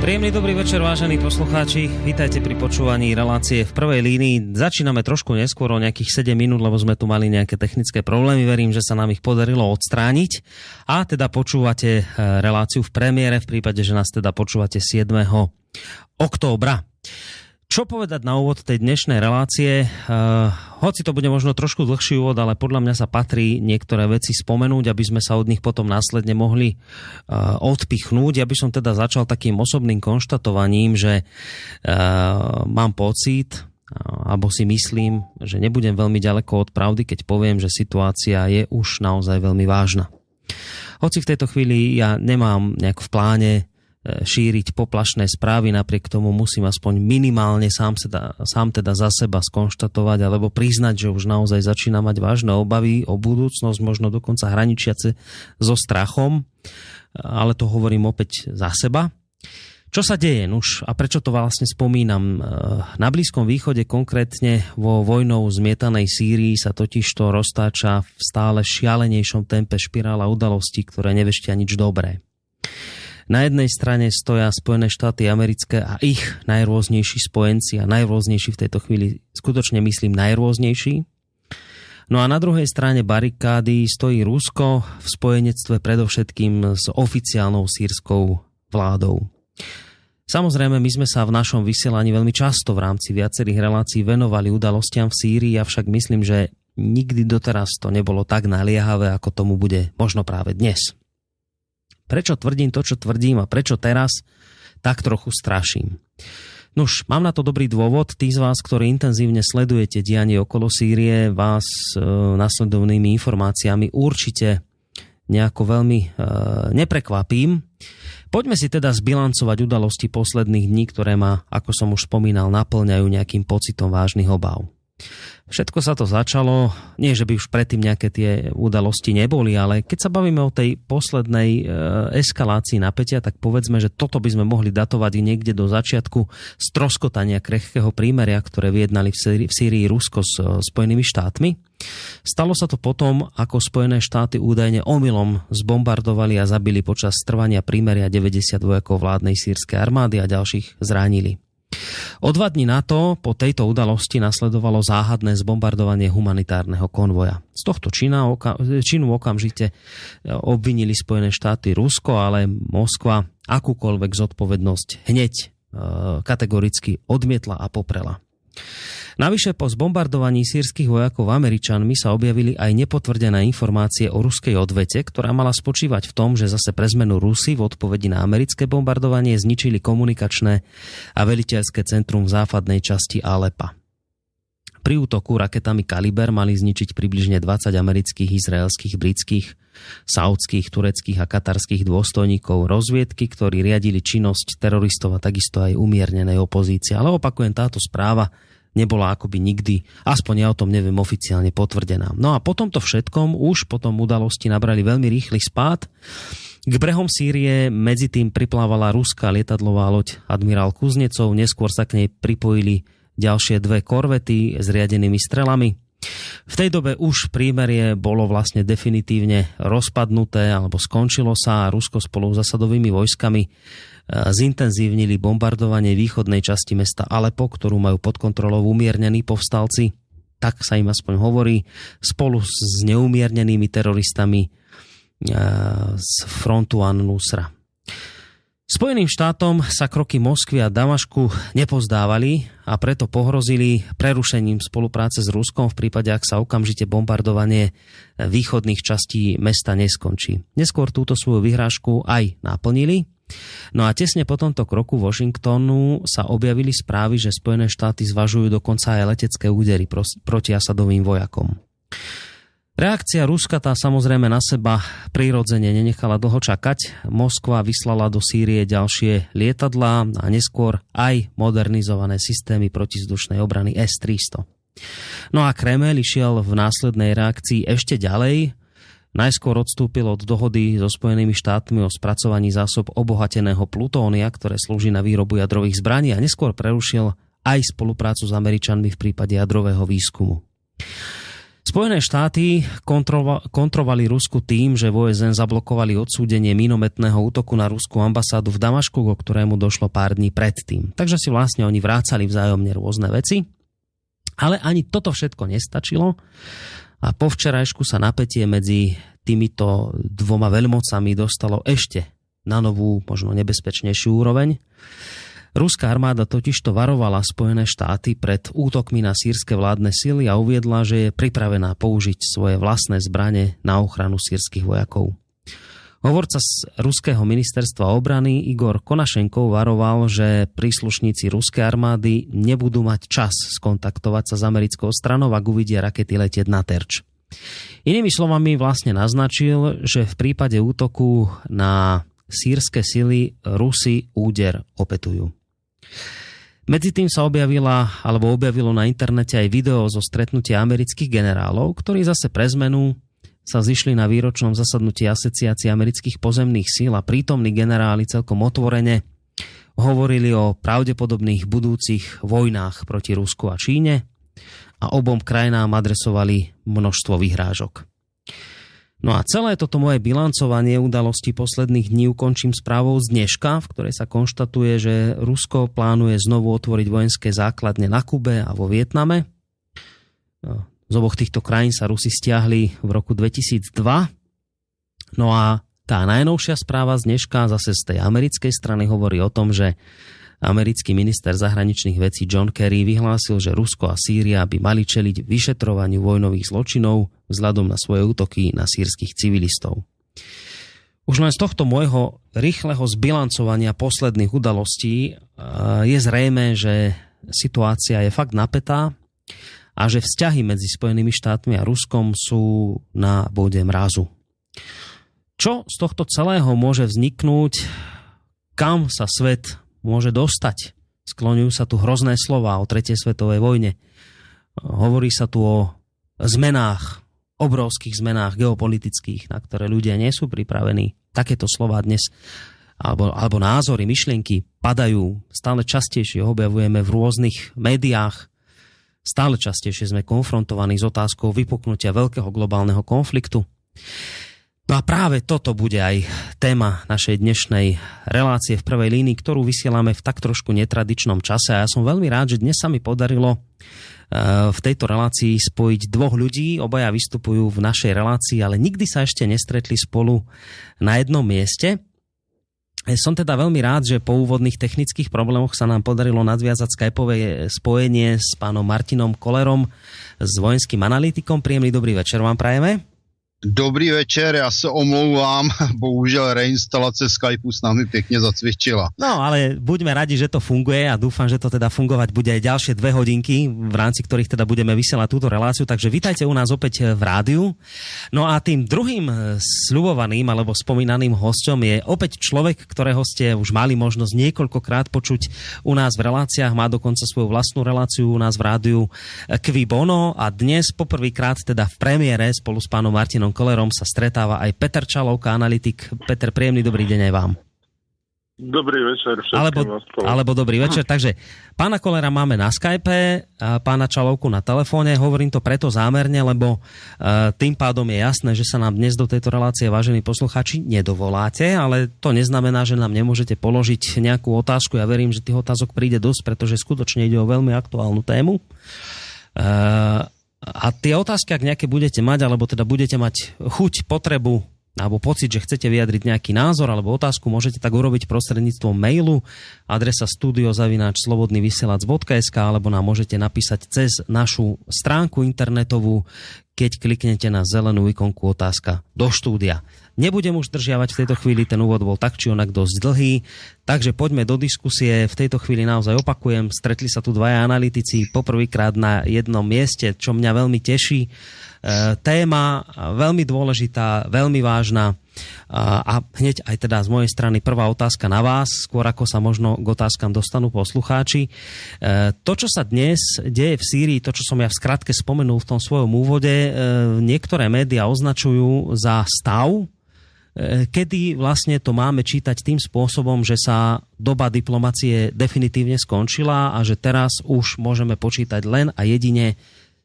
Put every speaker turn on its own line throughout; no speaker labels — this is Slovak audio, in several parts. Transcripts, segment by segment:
Príjemný dobrý večer, vážení poslucháči. Vítajte pri počúvaní relácie v prvej línii. Začíname trošku neskôr, o nejakých 7 minút, lebo sme tu mali nejaké technické problémy. Verím, že sa nám ich podarilo odstrániť. A teda počúvate reláciu v premiére, v prípade, že nás teda počúvate 7. októbra. Čo povedať na úvod tej dnešnej relácie? Hoci to bude možno trošku dlhší úvod, ale podľa mňa sa patrí niektoré veci spomenúť, aby sme sa od nich potom následne mohli odpichnúť. Ja by som teda začal takým osobným konštatovaním, že mám pocit, alebo si myslím, že nebudem veľmi ďaleko od pravdy, keď poviem, že situácia je už naozaj veľmi vážna. Hoci v tejto chvíli ja nemám nejak v pláne šíriť poplašné správy, napriek tomu musím aspoň minimálne sám teda za seba skonštatovať alebo priznať, že už naozaj začína mať vážne obavy o budúcnosť, možno dokonca hraničiace so strachom, ale to hovorím opäť za seba. Čo sa deje nuž a prečo to vlastne spomínam? Na Blízkom východe, konkrétne vo vojnou zmietanej Sýrii, sa totižto roztáča v stále šialenejšom tempe špirála udalostí, ktoré neveštia nič dobré. Na jednej strane stoja Spojené štáty americké a ich najrôznejší spojenci a najrôznejší v tejto chvíli, skutočne myslím najrôznejší. No a na druhej strane barikády stojí Rusko v spojenectve predovšetkým s oficiálnou sýrskou vládou. Samozrejme, my sme sa v našom vysielaní veľmi často v rámci viacerých relácií venovali udalostiam v Sýrii, avšak myslím, že nikdy doteraz to nebolo tak naliehavé, ako tomu bude možno práve dnes. Prečo tvrdím to, čo tvrdím a prečo teraz tak trochu straším? Nuž, mám na to dobrý dôvod. Tí z vás, ktorí intenzívne sledujete dianie okolo Sýrie, vás nasledovnými informáciami určite nejako veľmi neprekvapím. Poďme si teda zbilancovať udalosti posledných dní, ktoré ma, ako som už spomínal, naplňajú nejakým pocitom vážnych obáv. Všetko sa to začalo, nie že by už predtým nejaké tie udalosti neboli, ale keď sa bavíme o tej poslednej eskalácii napätia, tak povedzme, že toto by sme mohli datovať niekde do začiatku stroskotania krehkého prímeria, ktoré vyjednali v Sýrii Rusko s Spojenými štátmi. Stalo sa to potom, ako Spojené štáty údajne omylom zbombardovali a zabili počas trvania prímeria 90 vojakov vládnej sýrskej armády a ďalších zranili. O 2 dní na to, po tejto udalosti, nasledovalo záhadné zbombardovanie humanitárneho konvoja. Z tohto činu okamžite obvinili Spojené štáty Rusko, ale Moskva akúkoľvek zodpovednosť hneď kategoricky odmietla a poprela. Navyše po zbombardovaní sýrskych vojakov Američanmi sa objavili aj nepotvrdené informácie o ruskej odvete, ktorá mala spočívať v tom, že zase pre zmenu Rusi v odpovedi na americké bombardovanie zničili komunikačné a veliteľské centrum v západnej časti Alepa. Pri útoku raketami Kaliber mali zničiť približne 20 amerických, izraelských, britských, saúdskych, tureckých a katarských dôstojníkov rozviedky, ktorí riadili činnosť teroristov a takisto aj umiernenej opozície. Ale opakujem, táto správa nebola akoby nikdy, aspoň ja o tom neviem, oficiálne potvrdená. No a po tomto všetkom už potom udalosti nabrali veľmi rýchly spád. K brehom Sýrie medzi tým priplávala ruská lietadlová loď admirál Kuznecov, neskôr sa k nej pripojili ďalšie 2 korvety s riadenými strelami. V tej dobe už prímerie bolo vlastne definitívne rozpadnuté alebo skončilo sa a Rusko spolu s Asadovými vojskami zintenzívnili bombardovanie východnej časti mesta Alepo, ktorú majú pod kontrolou umiernení povstalci, tak sa im aspoň hovorí, spolu s neumiernenými teroristami z frontu An-Nusra. Spojeným štátom sa kroky Moskvy a Damašku nepozdávali a preto pohrozili prerušením spolupráce s Ruskom v prípade, ak sa okamžite bombardovanie východných častí mesta neskončí. Neskôr túto svoju vyhrážku aj naplnili. No a tesne po tomto kroku Washingtonu sa objavili správy, že Spojené štáty zvažujú dokonca aj letecké údery proti Asadovým vojakom. Reakcia Ruska tá samozrejme na seba prirodzene nenechala dlho čakať. Moskva vyslala do Sýrie ďalšie lietadlá a neskôr aj modernizované systémy protizdušnej obrany S-300. No a Kreml išiel v následnej reakcii ešte ďalej. Najskôr odstúpil od dohody so Spojenými štátmi o spracovaní zásob obohateného plutónia, ktoré slúži na výrobu jadrových zbraní, a neskôr prerušil aj spoluprácu s Američanmi v prípade jadrového výskumu. Spojené štáty kontrovali Rusku tým, že v OSN zablokovali odsúdenie minometného útoku na ruskú ambasádu v Damašku, ku ktorému došlo pár dní predtým. Takže si vlastne oni vrácali vzájomne rôzne veci. Ale ani toto všetko nestačilo a po včerajšku sa napätie medzi týmito dvoma veľmocami dostalo ešte na novú, možno nebezpečnejšiu úroveň. Ruská armáda totižto varovala Spojené štáty pred útokmi na sýrske vládne sily a uviedla, že je pripravená použiť svoje vlastné zbrane na ochranu sýrskych vojakov. Hovorca z ruského ministerstva obrany Igor Konašenkov varoval, že príslušníci ruskej armády nebudú mať čas skontaktovať sa s americkou stranou, ak uvidia rakety letieť na terč. Inými slovami vlastne naznačil, že v prípade útoku na sýrske sily Rusi úder opätujú. Medzi tým sa objavilo na internete aj video zo stretnutia amerických generálov, ktorí zase pre zmenu sa zišli na výročnom zasadnutí Asociácie amerických pozemných síl a prítomní generáli celkom otvorene hovorili o pravdepodobných budúcich vojnách proti Rusku a Číne a obom krajinám adresovali množstvo vyhrážok. No a celé toto moje bilancovanie udalostí posledných dní ukončím správou z dneška, v ktorej sa konštatuje, že Rusko plánuje znovu otvoriť vojenské základne na Kube a vo Vietname. Z oboch týchto krajín sa Rusi stiahli v roku 2002. No a tá najnovšia správa z dneška zase z tej americkej strany hovorí o tom, že americký minister zahraničných vecí John Kerry vyhlásil, že Rusko a Sýria by mali čeliť vyšetrovaniu vojnových zločinov vzhľadom na svoje útoky na sýrskych civilistov. Už len z tohto môjho rýchleho zbilancovania posledných udalostí je zrejmé, že situácia je fakt napätá a že vzťahy medzi Spojenými štátmi a Ruskom sú na bode mrazu. Čo z tohto celého môže vzniknúť? Kam sa svet môže dostať? Skloňujú sa tu hrozné slová o tretej svetovej vojne. Hovorí sa tu o zmenách, obrovských zmenách geopolitických, na ktoré ľudia nie sú pripravení. Takéto slová dnes, alebo názory, myšlienky padajú. Stále častejšie objavujeme v rôznych médiách. Stále častejšie sme konfrontovaní s otázkou vypuknutia veľkého globálneho konfliktu. No a práve toto bude aj téma našej dnešnej relácie v prvej línii, ktorú vysielame v tak trošku netradičnom čase. A ja som veľmi rád, že dnes sa mi podarilo v tejto relácii spojiť dvoch ľudí. Obaja vystupujú v našej relácii, ale nikdy sa ešte nestretli spolu na jednom mieste. Som teda veľmi rád, že po úvodných technických problémoch sa nám podarilo nadviazať skypové spojenie s pánom Martinom Kollerom, s vojenským analytikom. Príjemný dobrý večer vám prajeme.
Dobrý večer, já se omlouvám, bohužel reinstalace Skypeu s námi pěkně zacvičila.
No, ale buďme radi, že to funguje a dúfam, že to teda fungovať bude aj ďalšie 2 hodinky, v rámci ktorých teda budeme vysielať túto reláciu, takže vítajte u nás opäť v rádiu. No a tým druhým sľubovaným alebo spomínaným hosťom je opäť človek, ktorého ste už mali možnosť niekoľkokrát počuť u nás v reláciách, má dokonca svoju vlastnú reláciu u nás v rádiu Qui Bono a dnes poprvýkrát teda v premiére spolu s pánom Martinom Kollerom sa stretáva aj Peter Čalovka, analytik. Peter, príjemný dobrý deň aj vám.
Dobrý večer všetkým.
Alebo dobrý večer. Takže pána Kollera máme na Skype, a pána Čalovku na telefóne. Hovorím to preto zámerne, lebo tým pádom je jasné, že sa nám dnes do tejto relácie, vážení poslucháči, nedovoláte, ale to neznamená, že nám nemôžete položiť nejakú otázku. Ja verím, že tých otázok príde dosť, pretože skutočne ide o veľmi aktuálnu tému. A tie otázky, ak nejaké budete mať, alebo teda budete mať chuť, potrebu alebo pocit, že chcete vyjadriť nejaký názor alebo otázku, môžete tak urobiť prostredníctvom mailu, adresa studio@slobodnyvysielac.sk, alebo nám môžete napísať cez našu stránku internetovú, keď kliknete na zelenú ikonku otázka do štúdia. Nebudem už zdržiavať v tejto chvíli, ten úvod bol tak či onak dosť dlhý, takže poďme do diskusie. V tejto chvíli naozaj opakujem, stretli sa tu dvaja analytici poprvýkrát na jednom mieste, čo mňa veľmi teší. Téma veľmi dôležitá, veľmi vážna a hneď aj teda z mojej strany prvá otázka na vás, skôr ako sa možno k otázkam dostanú poslucháči. To, čo sa dnes deje v Sýrii, to, čo som ja v skratke spomenul v tom svojom úvode, niektoré médiá označujú za stav, kedy vlastne to máme čítať tým spôsobom, že sa doba diplomacie definitívne skončila a že teraz už môžeme počítať len a jedine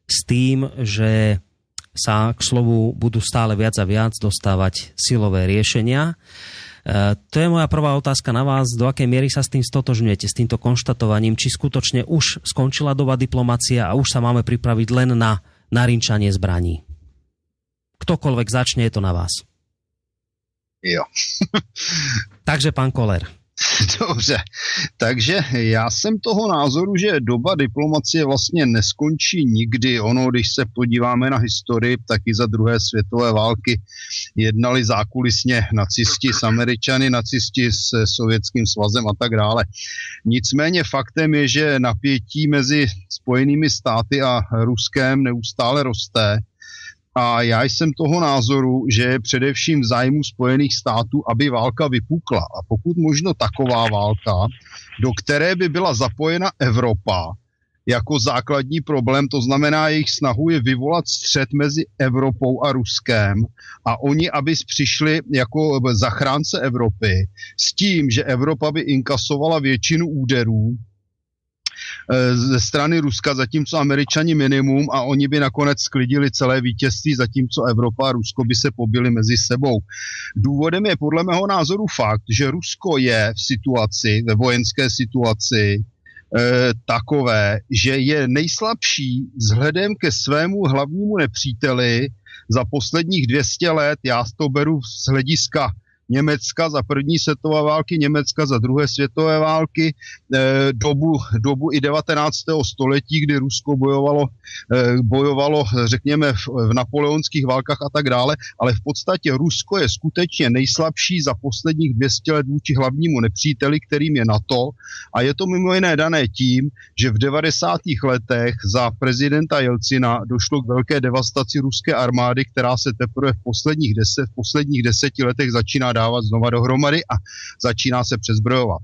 s tým, že sa k slovu budú stále viac a viac dostávať silové riešenia. To je moja prvá otázka na vás. Do akej miery sa s tým stotožňujete, s týmto konštatovaním? Či skutočne už skončila doba diplomacie a už sa máme pripraviť len na narinčanie zbraní? Ktokoľvek začne, je to na vás.
Jo.
Takže pán Koller.
Dobře, takže já jsem toho názoru, že doba diplomacie vlastně neskončí nikdy. Ono, když se podíváme na historii, tak i za druhé světové války jednali zákulisně nacisti s Američany, nacisti s Sovětským svazem a tak dále. Nicméně faktem je, že napětí mezi Spojenými státy a Ruskem neustále roste. A já jsem toho názoru, že je především v zájmu Spojených států, aby válka vypukla. A pokud možno taková válka, do které by byla zapojena Evropa jako základní problém, to znamená, jejich snahu je vyvolat střet mezi Evropou a Ruskem a oni, aby přišli jako zachránce Evropy s tím, že Evropa by inkasovala většinu úderů ze strany Ruska, zatímco Američani minimum a oni by nakonec sklidili celé vítězství, zatímco Evropa a Rusko by se pobili mezi sebou. Důvodem je podle mého názoru fakt, že Rusko je v situaci, ve vojenské situaci takové, že je nejslabší vzhledem ke svému hlavnímu nepříteli za posledních 200 let. Já to beru z hlediska Německa za první světové války, Německa za druhé světové války, dobu i 19. století, kdy Rusko bojovalo, řekněme, v napoleonských válkách a tak dále, ale v podstatě Rusko je skutečně nejslabší za posledních 200 let vůči hlavnímu nepříteli, kterým je NATO, a je to mimo jiné dané tím, že v 90. letech za prezidenta Jelcina došlo k velké devastaci ruské armády, která se teprve v posledních 10 letech začíná dávat znova dohromady a začíná se přezbrojovat.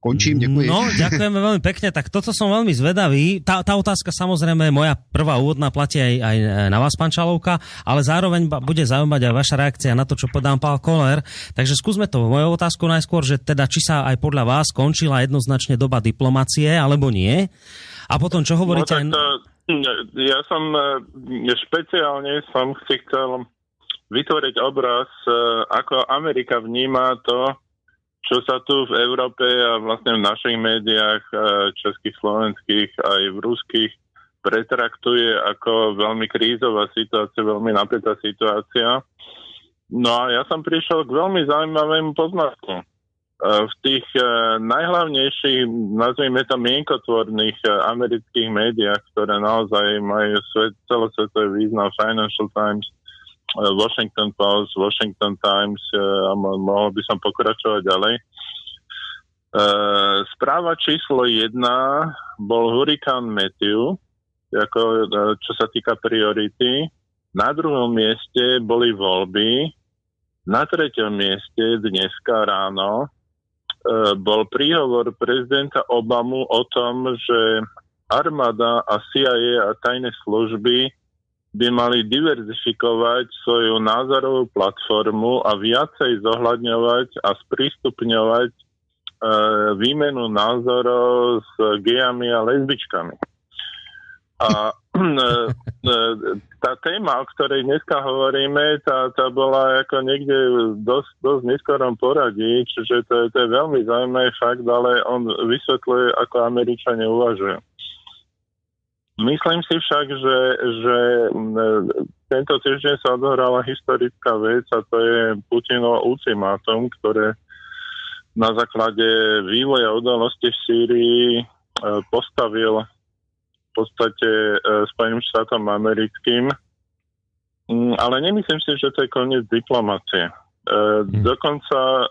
Končím, děkuji.
No, ďakujeme veľmi pekne, tak toto som veľmi zvedavý. Tá otázka samozrejme, moja prvá úvodná platí aj na vás, pán Čalovka, ale zároveň bude zaujímať aj vaša reakcia na to, čo podám pán Koller. Takže skúsme to. Mojou otázku najskôr, že teda či sa aj podľa vás skončila jednoznačne doba diplomacie, alebo nie? A potom, čo hovoríte...
No, ja som špeciálne si chcel vytvoriť obraz, ako Amerika vníma to, čo sa tu v Európe a vlastne v našich médiách, českých, slovenských aj v ruských, pretraktuje ako veľmi krízová situácia, veľmi napätá situácia. No a ja som prišiel k veľmi zaujímavému poznatku. V tých najhlavnejších, nazvime to mienkotvorných amerických médiách, ktoré naozaj majú celosvetový význam, Financial Times, Washington Post, Washington Times a mohol by som pokračovať ďalej. Správa číslo 1 bol hurikán Matthew, ako, čo sa týka priority. Na druhom mieste boli voľby. Na treťom mieste dneska ráno bol príhovor prezidenta Obamu o tom, že armáda a CIA a tajné služby by mali diverzifikovať svoju názorovú platformu a viacej zohľadňovať a sprístupňovať výmenu názorov s gejami a lesbičkami. A tá téma, o ktorej dneska hovoríme, tá bola ako niekde dosť neskorom poradí, čiže to je veľmi zaujímavý fakt, ale on vysvetľuje, ako Američania uvažujú. Myslím si však, že tento týždeň sa odohrala historická vec a to je Putinovo ultimátum, ktoré na základe vývoja udalosti v Sýrii postavil v podstate Spojeným štátom americkým. Ale nemyslím si, že to je koniec diplomacie. Dokonca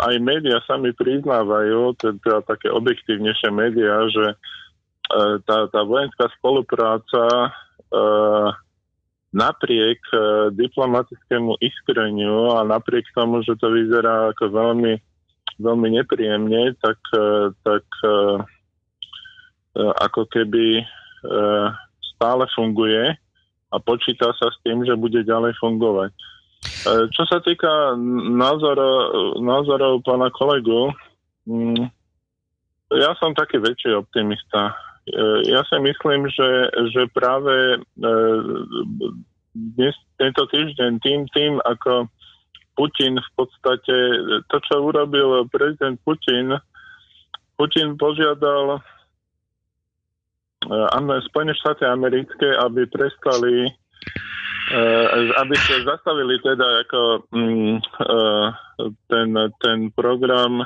aj médiá sami priznávajú, teda také objektívnejšie médiá, že tá vojenská spolupráca napriek diplomatickému iskreniu a napriek tomu, že to vyzerá ako veľmi, veľmi nepríjemne, tak ako keby stále funguje a počíta sa s tým, že bude ďalej fungovať. Čo sa týka názorov pána kolegu, ja som taký väčší optimista. Ja si myslím, že práve dnes, tento týždeň tým, ako Putin v podstate, to, čo urobil prezident Putin požiadal Spojené štáty americké, aby prestali, aby sa zastavili teda ako ten program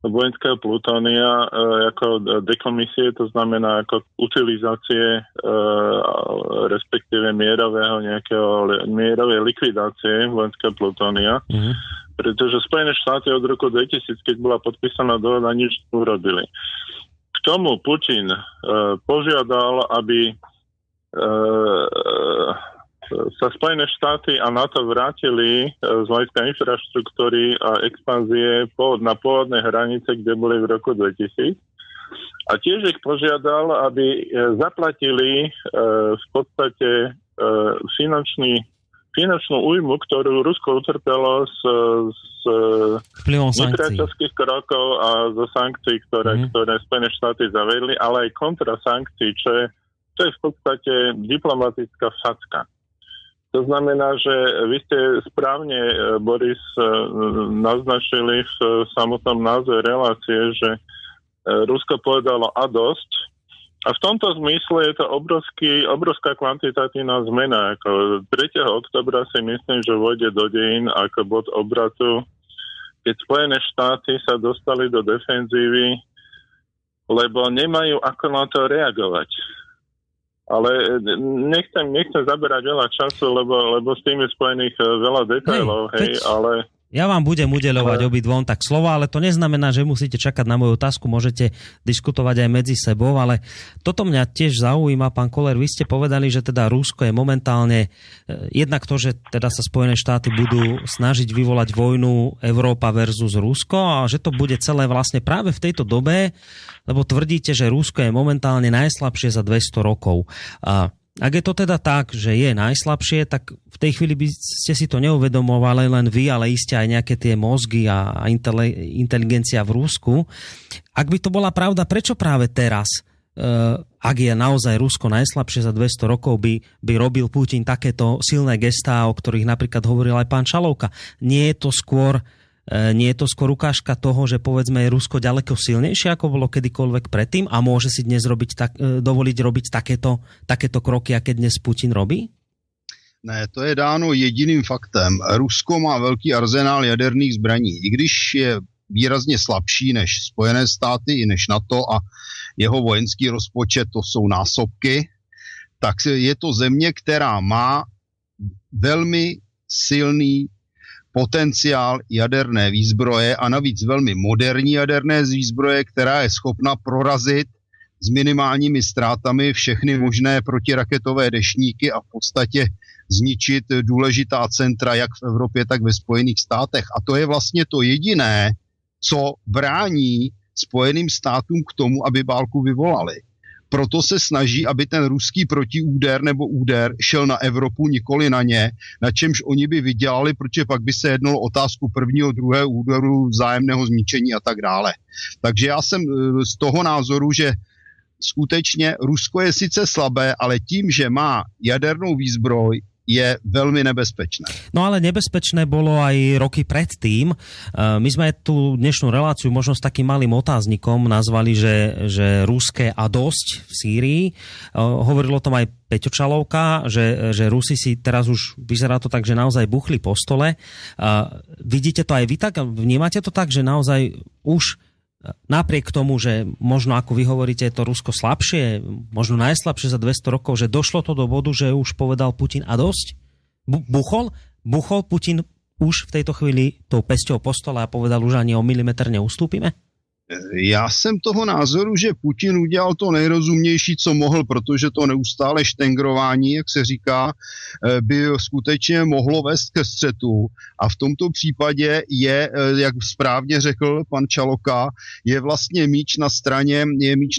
vojenského plutónia ako dekomisie, to znamená ako utilizácie respektíve mierovej likvidácie vojenského plutónia. Pretože Spojené štáty od roku 2000, keď bola podpísaná dohoda, nič urobili. K tomu Putin požiadal, aby sa Spojené štáty a NATO vrátili z hľadiska infraštruktúry a expanzie na pôvodné hranice, kde boli v roku 2000. A tiež ich požiadal, aby zaplatili v podstate finančnú újmu, ktorú Rusko utrpelo z nepriateľských krokov a zo sankcií, ktoré Spojené štáty zavedli, ale aj kontrasankcií, čo je v podstate diplomatická facka. To znamená, že vy ste správne, Boris, naznačili v samotnom názve relácie, že Rusko povedalo a dosť. A v tomto zmysle je to obrovská kvantitatívna zmena. Ako 3. oktobra si myslím, že vôjde do dejín ako bod obratu, keď Spojené štáty sa dostali do defenzívy, lebo nemajú ako na to reagovať. Ale nechcem zaberať veľa času, lebo s tým je spojených veľa detailov, ale...
Ja vám budem udeľovať obidvom tak slova, ale to neznamená, že musíte čakať na moju otázku, môžete diskutovať aj medzi sebou, ale toto mňa tiež zaujíma, pán Koller, vy ste povedali, že teda Rusko je momentálne jednak to, že teda sa Spojené štáty budú snažiť vyvolať vojnu Európa versus Rusko a že to bude celé vlastne práve v tejto dobe, lebo tvrdíte, že Rusko je momentálne najslabšie za 200 rokov. Ak je to teda tak, že je najslabšie, tak v tej chvíli by ste si to neuvedomovali len vy, ale iste aj nejaké tie mozgy a inteligencia v Rusku. Ak by to bola pravda, prečo práve teraz, ak je naozaj Rusko najslabšie za 200 rokov, by robil Putin takéto silné gestá, o ktorých napríklad hovoril aj pán Čalovka? Nie je to skôr ukážka toho, že povedzme je Rusko ďaleko silnejšie, ako bolo kedykoľvek predtým a môže si dnes dovoliť robiť takéto kroky, aké dnes Putin robí?
Ne, to je dáno jediným faktem. Rusko má velký arzenál jaderných zbraní. I když je výrazně slabší než Spojené státy, i než NATO a jeho vojenský rozpočet, to jsou násobky, tak je to země, která má velmi silný potenciál jaderné výzbroje a navíc velmi moderní jaderné výzbroje, která je schopna prorazit s minimálními ztrátami všechny možné protiraketové deštníky a v podstatě zničit důležitá centra jak v Evropě, tak ve Spojených státech. A to je vlastně to jediné, co brání Spojeným státům k tomu, aby válku vyvolali. Proto se snaží, aby ten ruský protiúder nebo úder šel na Evropu, nikoli na ně, na čemž oni by vydělali, protože pak by se jednalo otázku prvního, druhého úderu, vzájemného zničení a tak dále. Takže já jsem z toho názoru, že skutečně Rusko je sice slabé, ale tím, že má jadernou výzbroj, je veľmi nebezpečné.
No ale nebezpečné bolo aj roky predtým. My sme tú dnešnú reláciu možno s takým malým otáznikom nazvali, že ruské a dosť v Sýrii. Hovorilo o tom aj Peťo Čalovka, že Rusi si teraz už, vyzerá to tak, že naozaj buchli po stole. Vidíte to aj vy tak? Vnímate to tak, že naozaj už napriek tomu, že možno, ako vy hovoríte, je to Rusko slabšie, možno najslabšie za 200 rokov, že došlo to do bodu, že už povedal Putin a dosť? Buchol Putin už v tejto chvíli tou pesťou po stole a povedal, už ani o milimetr neustúpime?
Já jsem toho názoru, že Putin udělal to nejrozumnější, co mohl, protože to neustále štengrování, jak se říká, by skutečně mohlo vést ke střetu. A v tomto případě je, jak správně řekl pan Čaloka, je vlastně míč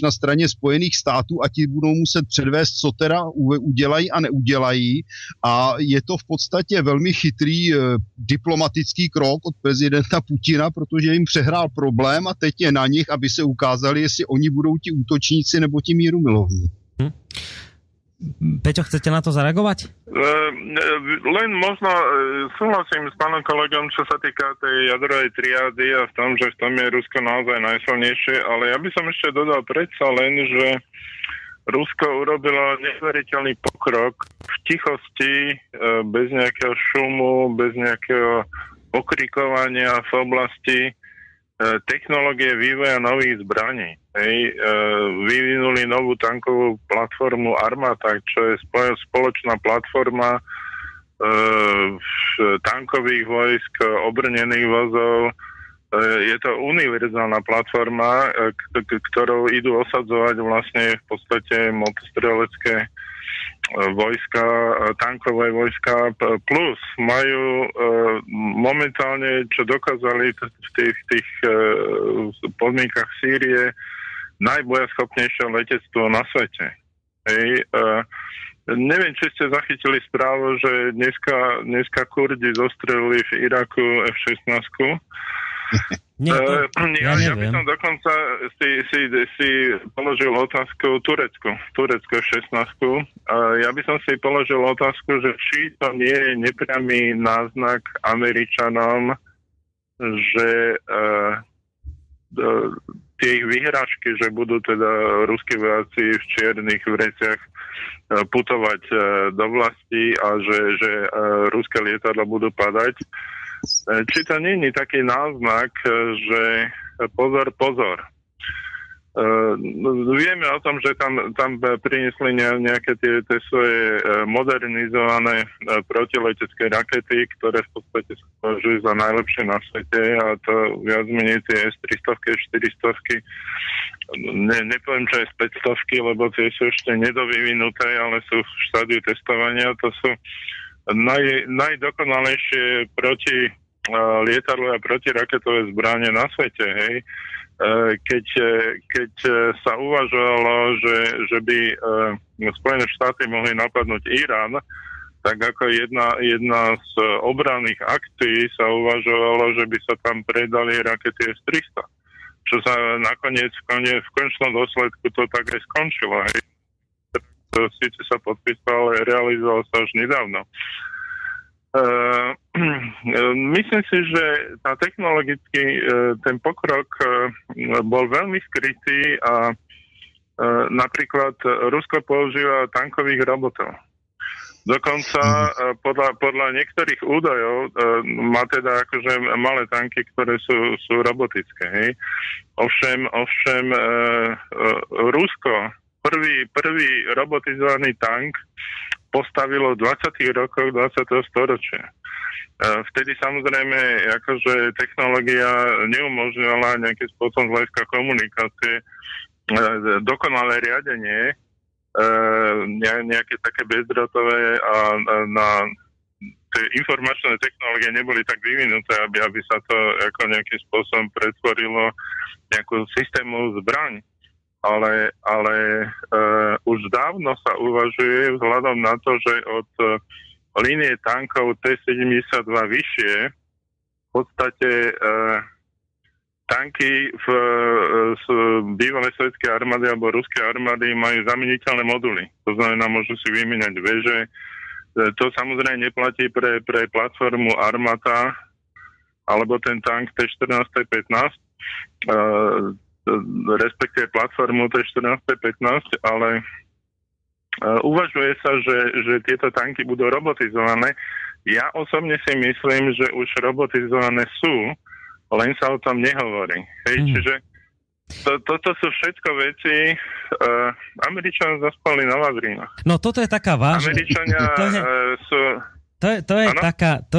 na straně Spojených států a ti budou muset předvést, co teda udělají a neudělají. A je to v podstatě velmi chytrý diplomatický krok od prezidenta Putina, protože jim přehrál problém a teď je na nich, aby se ukázali, jestli oni budou ti útočníci nebo ti mírumilovní.
Peťo, chcete na to zareagovať?
Len možno súhlasím s pánom kolegom, čo sa týka tej jadrovej triády a v tom, že v tom je Rusko naozaj najsilnejšie, ale ja by som ešte dodal predsa len, že Rusko urobilo neuveriteľný pokrok v tichosti, bez nejakého šumu, bez nejakého pokrikovania v oblasti technológie vývoja nových zbraní. Vyvinuli novú tankovú platformu Armata, čo je spoločná platforma tankových vojsk, obrnených vozov. Je to univerzálna platforma, ktorou idú osadzovať vlastne v podstate motostrelecké vojska, tankové vojska, plus majú momentálne, čo dokázali v tých podmienkach Sýrie, najbojaschopnejšie letectvo na svete. Neviem, či ste zachytili správu, že dneska Kurdi zostrelili v Iraku F-16. Ja by som dokonca si položil otázku Turecku F-16. Ja by som si položil otázku, že či to nie je nepriamy náznak Američanom, že tie ich vyhrážky, že budú teda ruskí vojaci v čiernych vreciach putovať do vlasti a že ruské lietadla budú padať. Či to nie je taký náznak, že pozor. Vieme o tom, že tam priniesli nejaké tie svoje modernizované protiletecké rakety, ktoré v podstate sa považujú za najlepšie na svete, a to viac menej tie S-300, S-400. Nepoviem, čo je S-500, lebo tie sú ešte nedovyvinuté, ale sú v štádiu testovania. To sú najdokonalejšie proti lietadlové a protiraketové zbranie na svete, hej. Keď sa uvažovalo, že by Spojené štáty mohli napadnúť Irán, tak ako jedna z obranných akcií sa uvažovalo, že by sa tam predali rakety S-300. Čo sa nakoniec v konečnom dôsledku to tak aj skončilo, hej. Síce sa podpísal, ale realizoval sa až nedávno. Myslím si, že technologicky ten pokrok bol veľmi skrytý a napríklad Rusko používa tankových robotov. Dokonca podľa niektorých údajov má teda akože malé tanky, ktoré sú robotické. Hej. Ovšem Rusko prvý robotizovaný tank postavilo v 20. rokoch 20. storočia. Vtedy samozrejme akože technológia neumožňovala nejakým spôsobom z hľadiska komunikácie dokonalé riadenie, nejaké také bezdrotové a na tie informačné technológie neboli tak vyvinuté, aby sa to ako nejakým spôsobom pretvorilo nejakú systémovú zbraň. Ale už dávno sa uvažuje vzhľadom na to, že od línie tankov T-72 vyššie v podstate tanky v bývalej sovietskej armády alebo ruskej armády majú zameniteľné moduly. To znamená, môžu si vymieňať veže. To samozrejme neplatí pre platformu Armata alebo ten tank T-14, T-15, respektíve platformu T-14, T-15, ale uvažuje sa, že tieto tanky budú robotizované. Ja osobne si myslím, že už robotizované sú, len sa o tom nehovorí. Čiže toto sú všetko veci. Američania zaspali na Vavrínoch.
No toto je taká vážna...
Američania sú...
To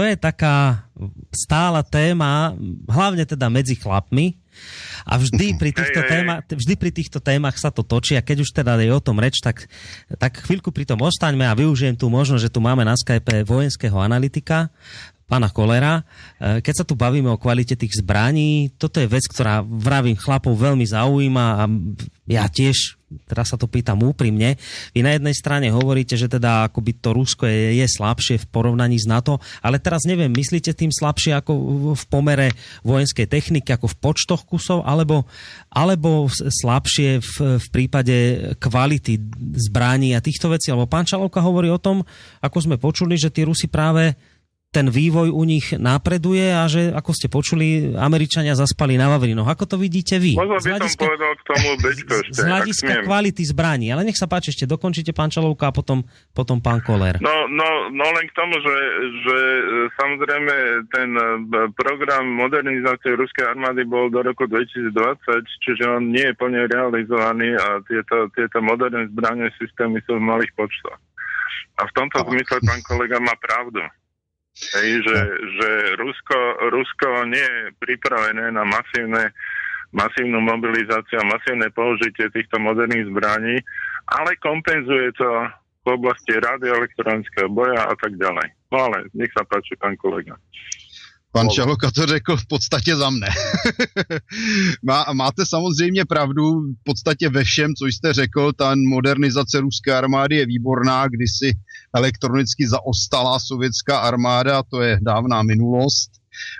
je taká stála téma, hlavne teda medzi chlapmi, a vždy pri týchto témach sa to točí, a keď už teda je o tom reč, tak chvíľku pri tom ostaňme a využijem tu možnosť, že tu máme na Skype vojenského analytika, pána Kollera. Keď sa tu bavíme o kvalite tých zbraní, toto je vec, ktorá, vravím, chlapov veľmi zaujíma, a ja tiež teraz sa to pýtam úprimne, vy na jednej strane hovoríte, že teda akoby to Rusko je slabšie v porovnaní s NATO, ale teraz neviem, myslíte tým slabšie ako v pomere vojenskej techniky, ako v počtoch kusov, alebo slabšie v prípade kvality zbraní a týchto vecí? Alebo pán Čalovka hovorí o tom, ako sme počuli, že tí Rusi práve ten vývoj u nich napreduje a že, ako ste počuli, Američania zaspali na Vavrinoch. Ako to vidíte vy?
Možno by som povedal k tomu Bečko ešte.
Z hľadiska kvality zbraní. Ale nech sa páči, ešte dokončite pán Čalovka a potom pán Koller.
No len k tomu, že samozrejme ten program modernizácie ruskej armády bol do roku 2020, čiže on nie je plne realizovaný a tieto moderné zbranie systémy sú v malých počtoch. A v tomto zmysle pán kolega má pravdu. Hej, že Rusko nie je pripravené na masívnu mobilizáciu a masívne použitie týchto moderných zbraní, ale kompenzuje to v oblasti radioelektronického boja a tak ďalej. No ale nech sa páči, pán kolega.
Pan Čalovka to řekl v podstatě za mne. Máte samozřejmě pravdu v podstatě ve všem, co jste řekl. Ta modernizace ruské armády je výborná, kdysi elektronicky zaostalá sovětská armáda, to je dávná minulost.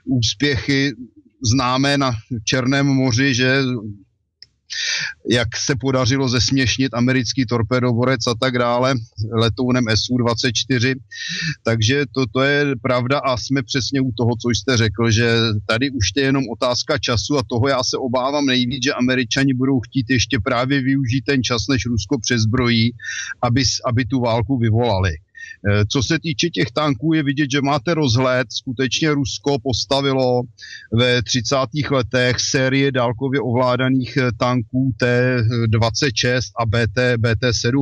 Úspěchy známé na Černém moři, že jak se podařilo zesměšnit americký torpedoborec a tak dále letounem Su-24. Takže to je pravda a jsme přesně u toho, co jste řekl, že tady už je jenom otázka času a toho já se obávám nejvíc, že Američani budou chtít ještě právě využít ten čas, než Rusko přezbrojí, aby tu válku vyvolali. Co se týče těch tanků, je vidět, že máte rozhled. Skutečně Rusko postavilo ve 30. letech série dálkově ovládaných tanků T-26 a BT-7.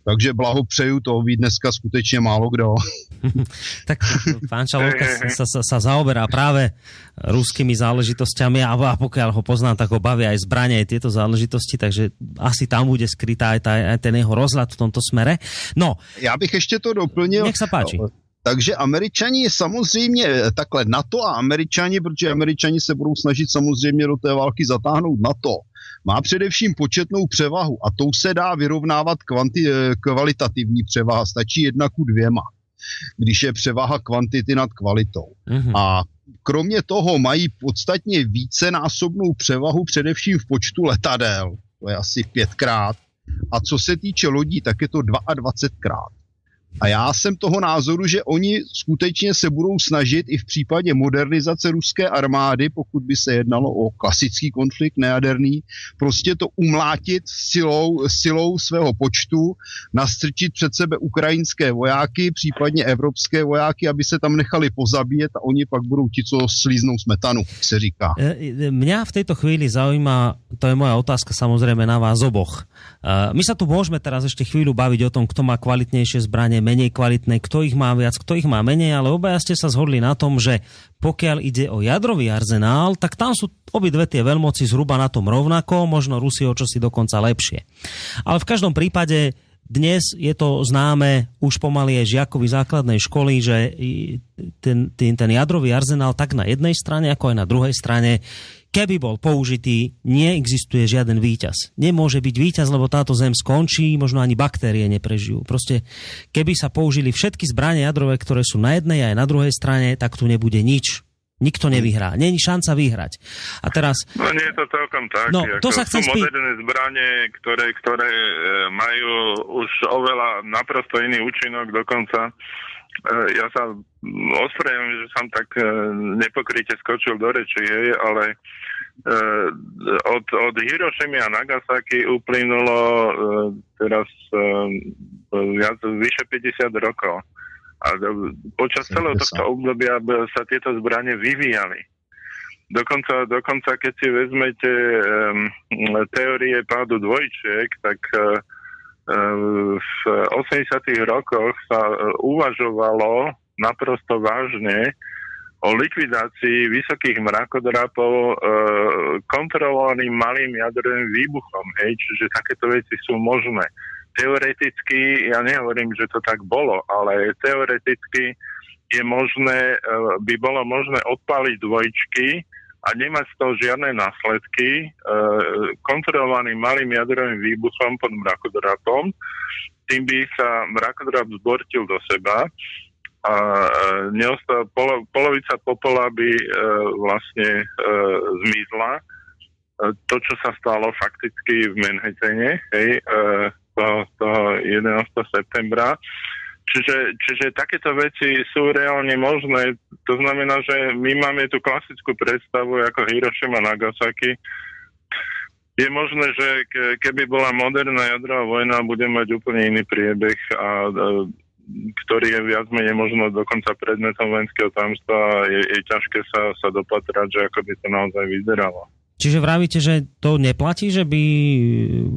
Takže blahopřeju, to ví dneska skutečně málo kdo.
Tak pán Čalovka sa zaoberá práve ruskými záležitosťami a pokiaľ ho poznám, tak ho bavia aj zbrane, aj tieto záležitosti, takže asi tam bude skrytá aj ten jeho rozhľad v tomto smere. No.
Já bych ještě to doplnil.
Nech sa páči.
Takže Američani samozřejmě takhle NATO a Američani, protože Američani se budou snažit samozřejmě do té války zatáhnout NATO, má především početnou převahu a tou se dá vyrovnávat kvalitativní převaha. Stačí 1:2, když je převaha kvantity nad kvalitou. Mm-hmm. A kromě toho mají podstatně vícenásobnou převahu především v počtu letadel. To je asi 5krát. A co se týče lodí, tak je to 22krát. A já jsem toho názoru, že oni skutečně se budou snažit i v případě modernizace ruské armády, pokud by se jednalo o klasický konflikt nejaderný, prostě to umlátit silou svého počtu, nastrčit před sebe ukrajinské vojáky, případně evropské vojáky, aby se tam nechali pozabíjet a oni pak budou ti, co slíznou smetanu, se říká.
Mňa v tejto chvíli zaujíma, to je moja otázka samozrejme na vás oboch. My sa tu môžeme teraz ešte chvíľu baviť o tom, kto má kvalitnejšie zbranie, menej kvalitné, kto ich má viac, kto ich má menej, ale obaja ste sa zhodli na tom, že pokiaľ ide o jadrový arzenál, tak tam sú obidve tie veľmoci zhruba na tom rovnako, možno Rusi o čosi dokonca lepšie. Ale v každom prípade dnes je to známe už pomaly aj žiakovi základnej školy, že ten jadrový arzenál tak na jednej strane, ako aj na druhej strane, keby bol použitý, neexistuje žiaden víťaz. Nemôže byť víťaz, lebo táto zem skončí, možno ani baktérie neprežijú. Proste, keby sa použili všetky zbrane jadrové, ktoré sú na jednej aj na druhej strane, tak tu nebude nič. Nikto nevyhrá. Není šanca vyhrať. A teraz...
No nie je to celkom tak.
No, to sa chcem
moderné zbranie, ktoré majú už oveľa naprosto iný účinok dokonca. Ja sa ospravedlňujem, že som tak nepokryte skočil do reči, ale od Hirošimy a Nagasaki uplynulo teraz vyše 50 rokov. A počas celého tohto obdobia sa tieto zbranie vyvíjali. Dokonca keď si vezmete teórie pádu dvojčiek, tak v 80. rokoch sa uvažovalo naprosto vážne o likvidácii vysokých mrakodrapov kontrolovaným malým jadrovým výbuchom. Čiže takéto veci sú možné. Teoreticky, ja nehovorím, že to tak bolo, ale teoreticky by bolo možné odpáliť dvojčky a nemať z toho žiadne následky, kontrolovaný malým jadrovým výbuchom pod mrakodrapom. Tým by sa mrakodrap zbortil do seba a polovica popola by vlastne zmizla. To, čo sa stalo fakticky v Manhattane, toho 11. septembra. Čiže takéto veci sú reálne možné. To znamená, že my máme tú klasickú predstavu ako Hirošima Nagasaki. Je možné, že keby bola moderná jadrová vojna, bude mať úplne iný priebeh, ktorý je viac menej možno dokonca predmetom vojenského tajomstva. Je ťažké sa dopatrať, že ako by to naozaj vyzeralo.
Čiže vravíte, že to neplatí, že by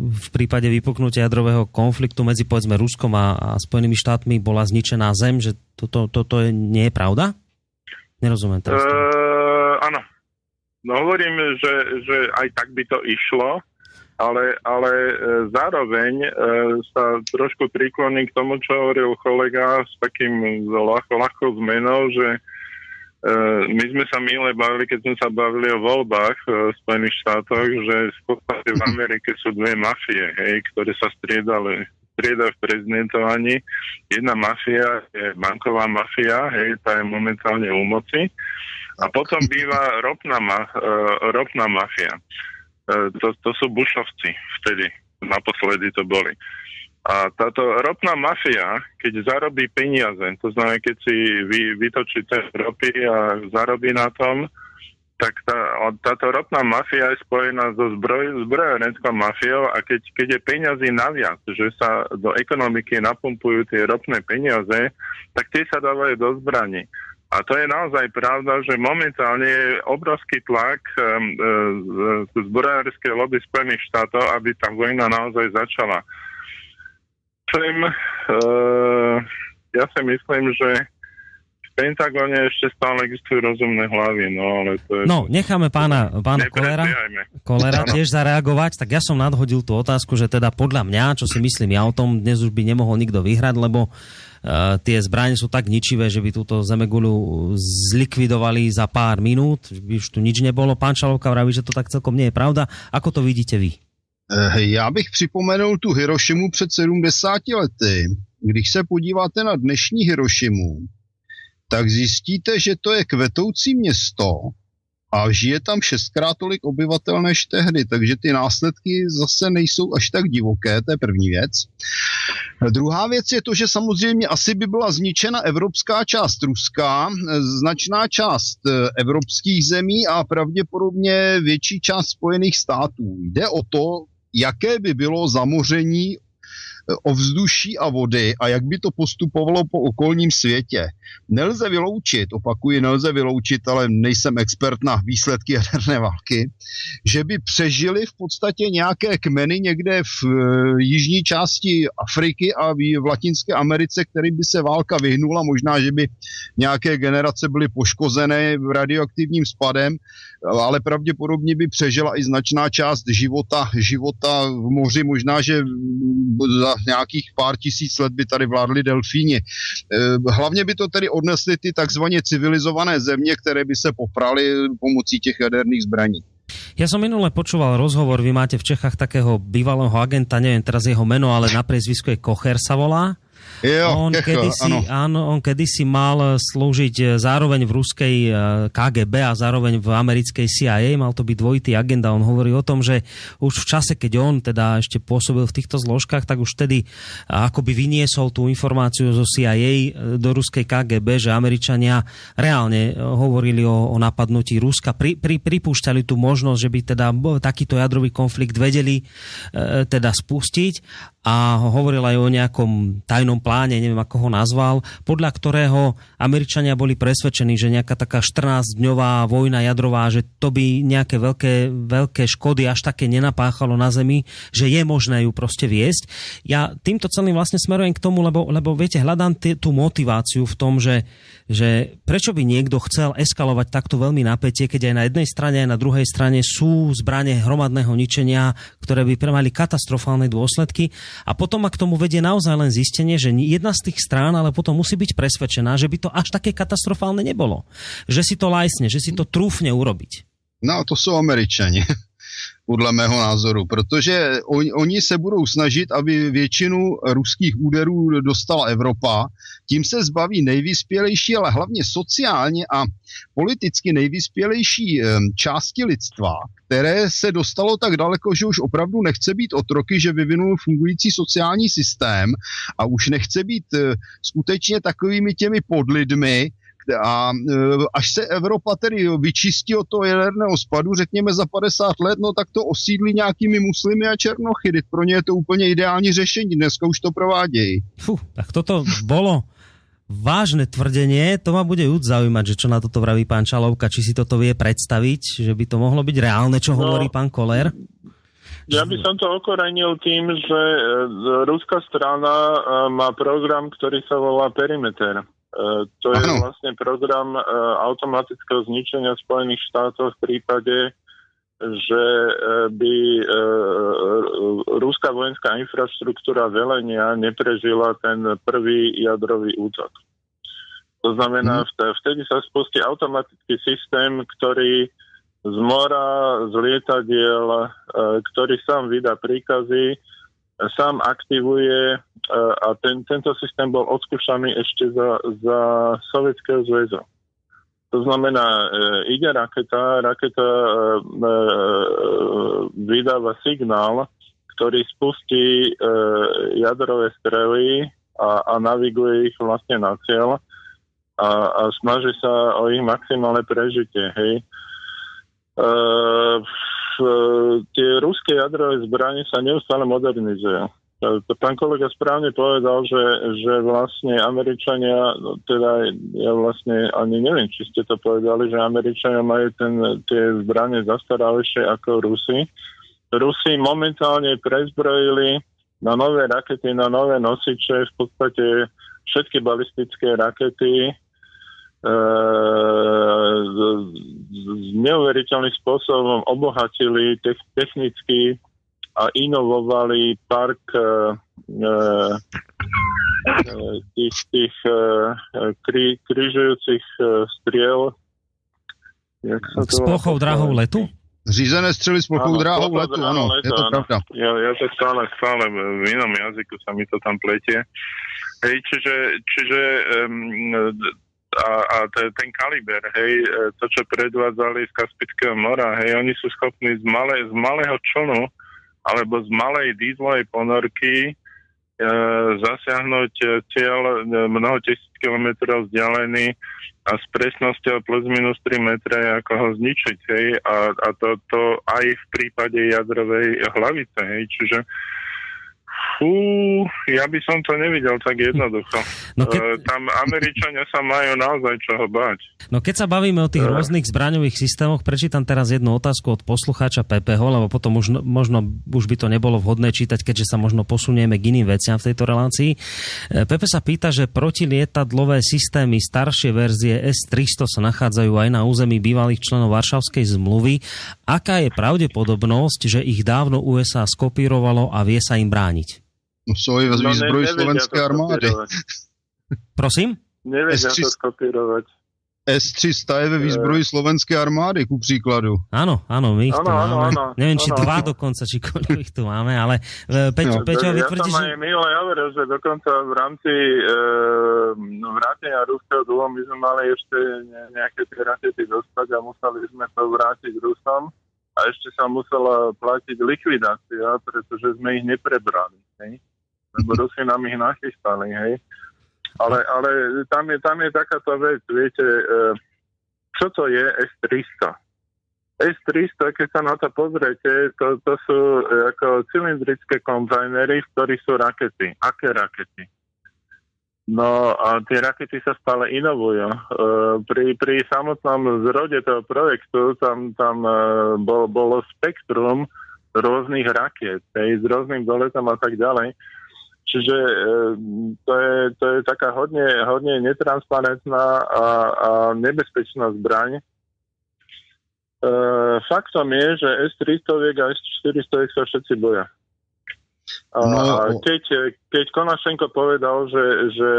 v prípade vypuknutia jadrového konfliktu medzi povedzme Ruskom a Spojenými štátmi bola zničená Zem, že toto nie je pravda? Nerozumiem teraz.
Áno. No hovorím, že aj tak by to išlo, ale zároveň sa trošku prikloním k tomu, čo hovoril kolega s takým ľahkou zmenou, že my sme sa mile bavili, keď sme sa bavili o voľbách v Spojených štátoch, že v podstate v Amerike sú dve mafie, ktoré sa striedajú v prezidentovaní. Jedna mafia je banková mafia, tá je momentálne u moci. A potom býva ropná mafia. To sú Bushovci vtedy, naposledy to boli. A táto ropná mafia, keď zarobí peniaze, to znamená, keď si vytočí ten ropy a zarobí na tom, tak táto ropná mafia je spojená so zbrojárenskou mafiou a keď je peniazy naviac, že sa do ekonomiky napumpujú tie ropné peniaze, tak tie sa dávajú do zbraní. A to je naozaj pravda, že momentálne je obrovský tlak z zbrojárskej lobby Spojených štátov, aby tá vojna naozaj začala. Ja si myslím, že v Pentagone ešte stále existujú rozumné hlavy, ale to je... No,
necháme pána Kollera tiež zareagovať, tak ja som nadhodil tú otázku, že teda podľa mňa, čo si myslím ja o tom, dnes už by nemohol nikto vyhrať, lebo tie zbrane sú tak ničivé, že by túto zemeguľu zlikvidovali za pár minút, by už tu nič nebolo. Pán Čalovka vraví, že to tak celkom nie je pravda. Ako to vidíte vy?
Já bych připomenul tu Hirošimu před 70 lety. Když se podíváte na dnešní Hirošimu, tak zjistíte, že to je kvetoucí město a žije tam 6krát tolik obyvatel než tehdy, takže ty následky zase nejsou až tak divoké, to je první věc. Druhá věc je to, že samozřejmě asi by byla zničena evropská část Ruska, značná část evropských zemí a pravděpodobně větší část Spojených států. Jde o to, jaké by bylo zamoření ovzduší a vody a jak by to postupovalo po okolním světě. Nelze vyloučit, ale nejsem expert na výsledky jaderné války, že by přežili v podstatě nějaké kmeny někde v jižní části Afriky a v Latinské Americe, který by se válka vyhnula, možná, že by nějaké generace byly poškozené radioaktivním spadem, ale pravděpodobně by přežila i značná část života v moři, možná, že za nějakých pár tisíc let by tady vládli delfíni. Hlavně by to tedy odnesly ty takzvaně civilizované země, které by se popraly pomocí těch jaderných zbraní.
Ja som minule počúval rozhovor, vy máte v Čechách takého bývalého agenta, neviem teraz jeho meno, ale na priezvisko je Kocher sa volá. On kedysi mal slúžiť zároveň v ruskej KGB a zároveň v americkej CIA, mal to byť dvojitý agent a on hovorí o tom, že už v čase, keď on teda ešte pôsobil v týchto zložkách, tak už vtedy akoby vyniesol tú informáciu zo CIA do ruskej KGB, že Američania reálne hovorili o napadnutí Ruska, pripúšťali tú možnosť, že by teda takýto jadrový konflikt vedeli teda spustiť a hovoril aj o nejakom tajnom pláne, neviem ako ho nazval, podľa ktorého Američania boli presvedčení, že nejaká taká 14-dňová vojna jadrová, že to by nejaké veľké škody až také nenapáchalo na Zemi, že je možné ju proste viesť. Ja týmto celým vlastne smerujem k tomu, lebo viete, hľadám tú motiváciu v tom, že prečo by niekto chcel eskalovať takto veľmi napätie, keď aj na jednej strane, aj na druhej strane sú zbrane hromadného ničenia, ktoré by mali katastrofálne dôsledky. A potom ma k tomu vedie naozaj len zistenie, že jedna z tých strán ale potom musí byť presvedčená, že by to až také katastrofálne nebolo. Že si to lajsne, že si to trúfne urobiť.
No, to jsou Američani, podle mého názoru, protože oni se budou snažit, aby většinu ruských úderů dostala Evropa, tím se zbaví nejvyspělejší, ale hlavně sociálně a politicky nejvyspělejší části lidstva, které se dostalo tak daleko, že už opravdu nechce být otroky, že vyvinul fungující sociální systém a už nechce být skutečně takovými těmi podlidmi, a až se Evropa tedy vyčistí od toho jaderného spadu, řekněme za 50 let, no tak to osídlí nějakými muslimy a černochy. Pro ně je to úplně ideální řešení, dneska už to provádějí.
Tak toto bolo vážne tvrdenie, to ma bude zaujímať, že čo na toto vraví pán Čalovka, či si toto vie predstaviť, že by to mohlo byť reálne, čo hovorí pán Koller?
Ja by som to okorenil tým, že ruská strana má program, ktorý sa volá Perimeter. To je vlastne program automatického zničenia Spojených štátov v prípade, že by ruská vojenská infraštruktúra velenia neprežila ten prvý jadrový útok. To znamená, vtedy sa spustí automatický systém, ktorý z mora, z lietadiel, ktorý sám vydá príkazy, sám aktivuje a tento systém bol odskúšaný ešte za Sovietskeho zväzu. To znamená, ide raketa vydáva signál, ktorý spustí jadrové strely a naviguje ich vlastne na cieľ a snaží sa o ich maximálne prežitie. Hej. Tie ruské jadrové zbranie sa neustále modernizujú. Pán kolega správne povedal, že vlastne Američania, teda ja vlastne ani neviem, či ste to povedali, že Američania majú tie zbranie zastaralejšie ako Rusi. Rusi momentálne prezbrojili na nové rakety, na nové nosiče, v podstate všetky balistické rakety neuveriteľným spôsobom obohatili technicky a inovovali park tých križujúcich striel.
S plochou dráhou letu?
Řízené střely s plochou dráhou letu, áno, je to pravda.
Ja to stále v inom jazyku sa mi to tam pletie. Hej, čiže ten kaliber, hej, to, čo predvádzali z Kaspického mora, hej, oni sú schopní z malého člnu alebo z malej dízlovej ponorky zasiahnuť cieľ mnoho tisíc kilometrov vzdialený a s presnosťou plus minus 3 metre ako ho zničiť, hej, a to aj v prípade jadrovej hlavice, hej, čiže ja by som to nevidel tak jednoducho. No tam Američania sa majú naozaj čoho báť.
No keď sa bavíme o tých rôznych zbraňových systémoch, prečítam teraz jednu otázku od poslucháča Pepeho, lebo potom možno už by to nebolo vhodné čítať, keďže sa možno posunieme k iným veciam v tejto relácii. Pepe sa pýta, že protilietadlové systémy staršie verzie S-300 sa nachádzajú aj na území bývalých členov Varšavskej zmluvy. Aká je pravdepodobnosť, že ich dávno USA skopírovalo a vie sa im brániť?
No sú aj výzbroj slovenskej armády.
Prosím?
Nevedia to skopírovať.
S-300 je ve výzbroji slovenskej armády, ku príkladu.
Áno, my ich tu máme.
Áno,
neviem, či dva dokonca, či koľko ich tu máme, ale Peťo, vytvrdí, že...
Ja som aj minule hovoril, že dokonca v rámci vrátenia ruského dlhu my sme mali ešte nejaké tie rakety dostať a museli sme to vrátiť Rusom a ešte sa musela platiť likvidácia, pretože sme ich neprebrali, hej? Lebo Rusi nám ich nachystali, hej? Ale tam je takáto vec, viete, čo to je S-300? S-300, keď sa na to pozriete, to sú ako cylindrické kontajnery, v ktorých sú rakety. Aké rakety? No a tie rakety sa stále inovujú. Pri samotnom zrode toho projektu tam bolo spektrum rôznych rakiet, s rôznym doletom a tak ďalej. Čiže to je taká hodne netransparentná a nebezpečná zbraň. Faktom je, že S-300 a S-400 sa všetci boja. Keď Konašenko povedal, že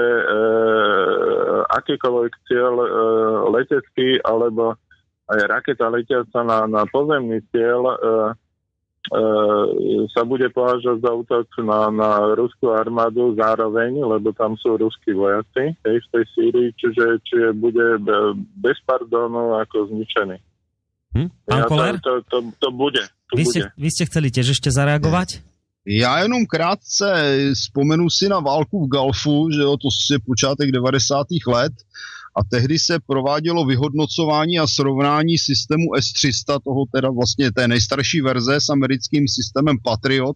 akýkoľvek cieľ letecký alebo aj raketa letiaca na pozemný cieľ sa bude považovať za útok na ruskú armádu zároveň, lebo tam sú ruskí vojaci v tej Sýrii, čiže bude bez pardónu ako zničený.
Pán Koller?
To bude.
Vy ste chceli tiež ešte zareagovať?
Já jenom krátce vzpomenu si na válku v Galfu, že jo, to je počátek 90. let a tehdy se provádělo vyhodnocování a srovnání systému S-300, toho teda vlastně té nejstarší verze s americkým systémem Patriot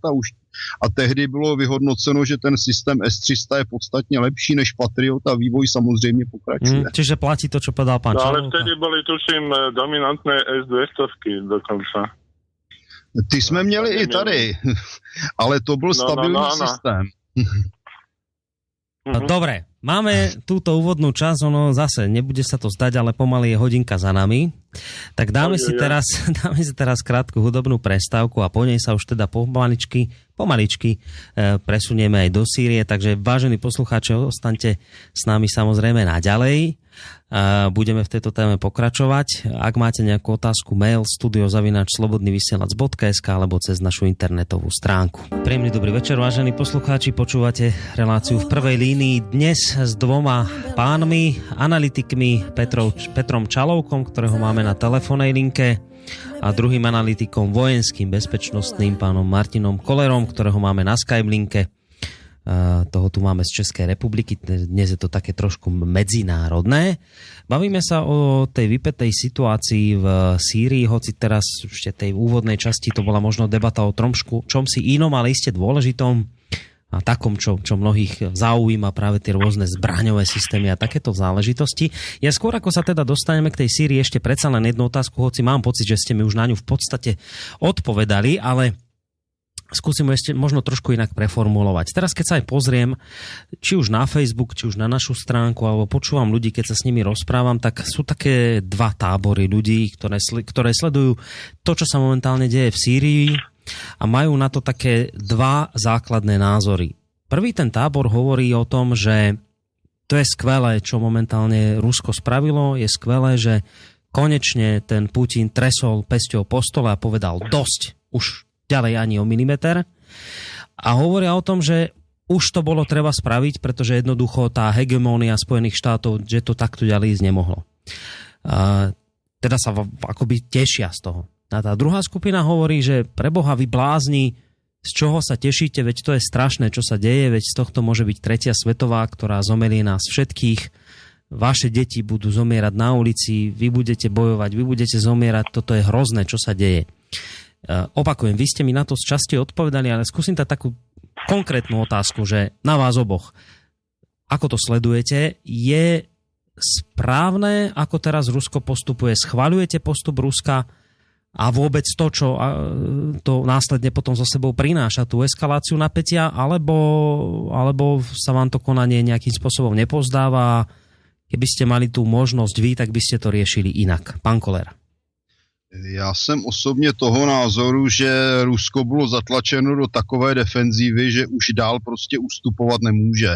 a tehdy bylo vyhodnoceno, že ten systém S-300 je podstatně lepší než Patriot a vývoj samozřejmě pokračuje.
Čiže platí to, čo povedal pán Čalovka.
Ale vtedy boli, tuším, dominantné S-200 dokonca.
Ty jsme měli i tady, ale to byl stabilní systém.
Dobre, máme túto úvodnú časť, ono zase nebude sa to zdať, ale pomaly je hodinka za nami. Tak dáme si teraz krátku hudobnú prestávku a po nej sa už teda pomaličky presunieme aj do Sýrie, takže vážení poslucháči, ostaňte s nami samozrejme naďalej. Budeme v tejto téme pokračovať. Ak máte nejakú otázku, mail studio@slobodnyvysielac.sk alebo cez našu internetovú stránku. Príjemný dobrý večer, vážení poslucháči, počúvate reláciu v prvej línii dnes s dvoma pánmi, analytikmi Petrom Čalovkom, ktorého máme na telefónnej linke, a druhým analytikom vojenským bezpečnostným pánom Martinom Kollerom, ktorého máme na Skype linke. Toho tu máme z Českej republiky, dnes je to také trošku medzinárodné. Bavíme sa o tej vypätej situácii v Sýrii, hoci teraz ešte tej úvodnej časti to bola možno debata o čomsi inom, ale iste dôležitom a takom, čo mnohých zaujíma, práve tie rôzne zbraňové systémy a takéto záležitosti. Ja skôr, ako sa teda dostaneme k tej Sýrii, ešte predsa len jednu otázku, hoci mám pocit, že ste mi už na ňu v podstate odpovedali, ale skúsim ešte možno trošku inak preformulovať. Teraz, keď sa aj pozriem, či už na Facebook, či už na našu stránku, alebo počúvam ľudí, keď sa s nimi rozprávam, tak sú také dva tábory ľudí, ktoré sledujú to, čo sa momentálne deje v Sýrii a majú na to také dva základné názory. Prvý ten tábor hovorí o tom, že to je skvelé, čo momentálne Rusko spravilo, je skvelé, že konečne ten Putin tresol pesťou po stole a povedal dosť, už ďalej ani o milimeter. A hovoria o tom, že už to bolo treba spraviť, pretože jednoducho tá hegemónia Spojených štátov, že to takto ďalej ísť nemohlo. Teda sa akoby tešia z toho. A tá druhá skupina hovorí, že pre Boha vy blázni, z čoho sa tešíte, veď to je strašné, čo sa deje, veď z tohto môže byť tretia svetová, ktorá zomelie nás všetkých. Vaše deti budú zomierať na ulici, vy budete bojovať, vy budete zomierať, toto je hrozné, čo sa deje. Opakujem, vy ste mi na to z časti odpovedali, ale skúsim takú konkrétnu otázku, že na vás oboch, ako to sledujete, je správne, ako teraz Rusko postupuje? Schvaľujete postup Ruska a vôbec to, čo to následne potom so sebou prináša, tú eskaláciu napätia, alebo sa vám to konanie nejakým spôsobom nepozdáva? Keby ste mali tú možnosť vy, tak by ste to riešili inak. Pán Koller.
Já jsem osobně toho názoru, že Rusko bylo zatlačeno do takové defenzívy, že už dál prostě ustupovat nemůže.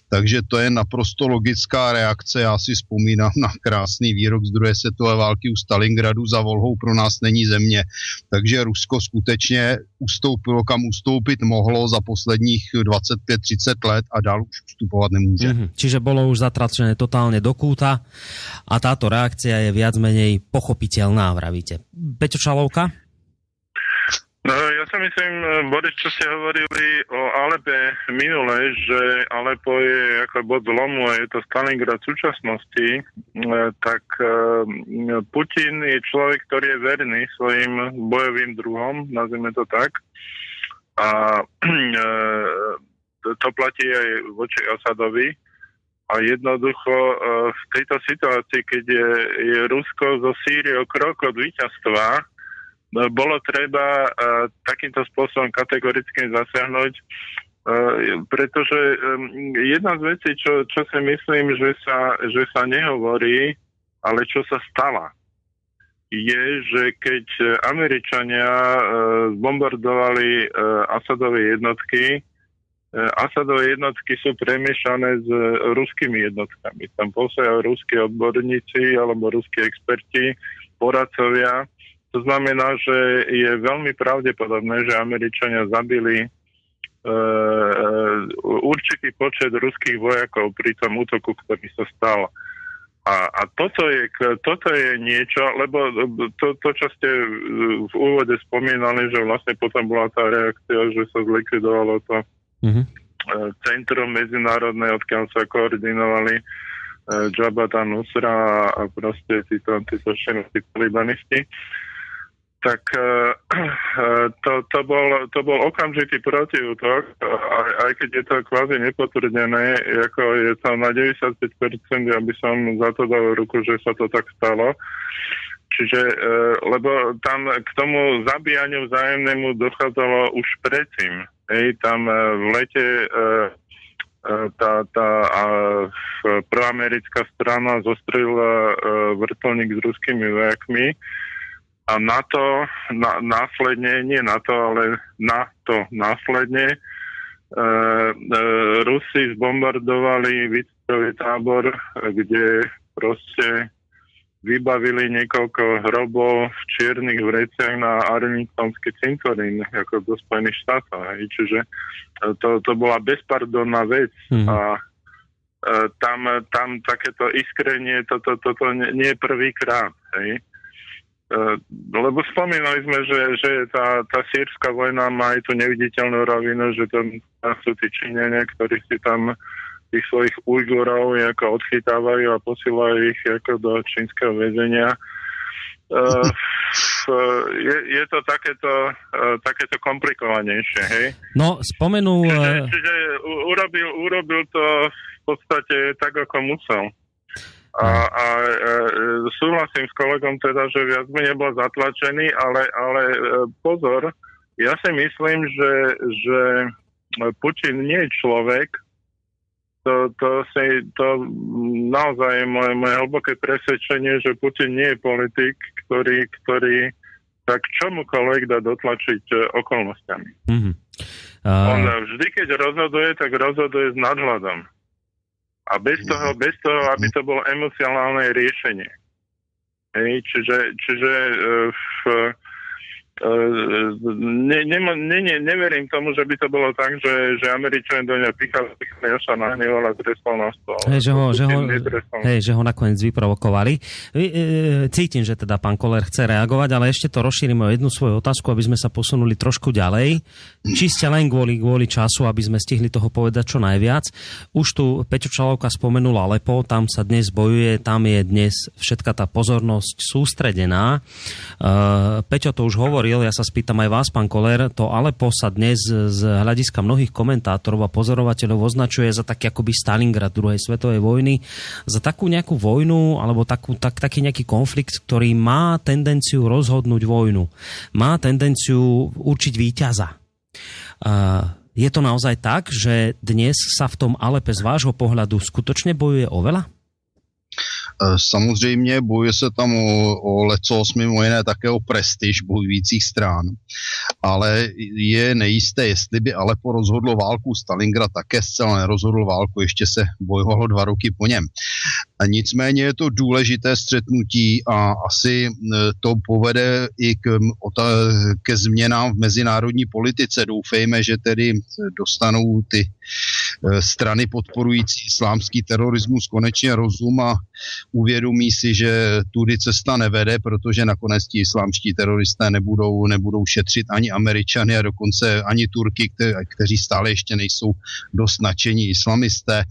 Takže to je naprosto logická reakce. Já si vzpomínám na krásný výrok z druhé světové války u Stalingradu: za Volhou pro nás není země. Takže Rusko skutečně ustoupilo, kam ustoupit mohlo za posledních 25-30 let a dál už ustupovat nemůže.
Čiže bolo už zatlačené totálne do kúta a táto reakcia je viac menej pochopiteľná, vravíte. Peťo Čalovka?
No, ja si myslím, Boris, čo ste hovorili o Alepe minule, že Alepo je ako bod zlomu a je to Stalingrad súčasnosti, tak Putin je človek, ktorý je verný svojim bojovým druhom, nazvime to tak. A to platí aj voči Asadovi. A jednoducho v tejto situácii, keď je Rusko zo Sýriou krok od víťazstva, bolo treba takýmto spôsobom kategoricky zasiahnuť, pretože jedna z vecí, čo si myslím, že sa nehovorí, ale čo sa stala, je, že keď Američania bombardovali Asadové jednotky, Asadové jednotky sú premiešané s ruskými jednotkami. Tam posielajú ruskí odborníci alebo ruskí experti poradcovia. To znamená, že je veľmi pravdepodobné, že Američania zabili určitý počet ruských vojakov pri tom útoku, ktorý sa stal. A toto je niečo, lebo to, čo ste v úvode spomínali, že vlastne potom bola tá reakcia, že sa zlikvidovalo to centrum medzinárodné, odkiaľ sa koordinovali Jabhat al-Nusra a proste títo talibanisti. Tak to bol okamžitý protiútok, aj keď je to kvázi nepotvrdené, ako je to na 95%, aby som za to dal ruku, že sa to tak stalo. Čiže, lebo tam k tomu zabíjaniu vzájomnému dochádzalo už predtým. Tam v lete tá proamerická strana zostrelila vrtuľník s ruskými vojakmi a následne Rusi zbombardovali výcvikový tábor, kde proste vybavili niekoľko hrobov v čiernych vreciach na Arlingtonský cintorín, ako do Spojených štátov. Čiže to bola bezpardonná vec. A tam takéto iskrenie, toto nie je prvýkrát. Lebo spomínali sme, že tá sýrska vojna má aj tú neviditeľnú rovinu, že tam sú tí Číňania, ktorí si tam tých svojich Ujgurov ako odchytávajú a posílajú ich ako do čínskeho väzenia. Je to takéto komplikovanejšie, hej?
No, spomenul...
Čiže urobil to v podstate tak, ako musel. A súhlasím s kolegom teda, že viac by nebol zatlačený, ale pozor, ja si myslím, že Putin nie je človek. To naozaj je moje hlboké presvedčenie, že Putin nie je politik, ktorý tak čomukoľvek dá dotlačiť okolnostiami. On vždy, keď rozhoduje, tak rozhoduje s nadhľadom. A bez toho, aby to bolo emocionálne riešenie. Čiže neverím tomu, že by to bolo tak, že Američania do ňa pichali a sa nahneval a trestol na stôl.
Že ho nakoniec vyprovokovali. Cítim, že teda pán Koller chce reagovať, ale ešte to rozšírime o jednu svoju otázku, aby sme sa posunuli trošku ďalej. Čiste len kvôli času, aby sme stihli toho povedať čo najviac. Už tu Peťo Čalovka spomenul Alepo, tam sa dnes bojuje, tam je dnes všetka tá pozornosť sústredená. Peťo to už hovorí, ja sa spýtam aj vás, pán Koller, to Alepo sa dnes z hľadiska mnohých komentátorov a pozorovateľov označuje za taký akoby Stalingrad druhej svetovej vojny, za takú nejakú vojnu alebo taký nejaký konflikt, ktorý má tendenciu rozhodnúť vojnu. Má tendenciu určiť víťaza. Je to naozaj tak, že dnes sa v tom Alepe z vášho pohľadu skutočne bojuje oveľa?
Samozřejmě bojuje se tam o lecos, mimo jiné také o prestiž bojujících strán. Ale je nejisté, jestli by Alepo rozhodlo válku. Stalingrad také zcela nerozhodl válku, ještě se bojovalo 2 roky po něm. A nicméně je to důležité střetnutí a asi to povede i ke změnám v mezinárodní politice. Doufejme, že tedy dostanou ty strany podporující islámský terorismus konečně rozum a uvědomí si, že tudy cesta nevede, protože nakonec ti islámští teroristé nebudou šetřit ani Američany a dokonce ani Turky, kteří stále ještě nejsou dost nadšení islamisté.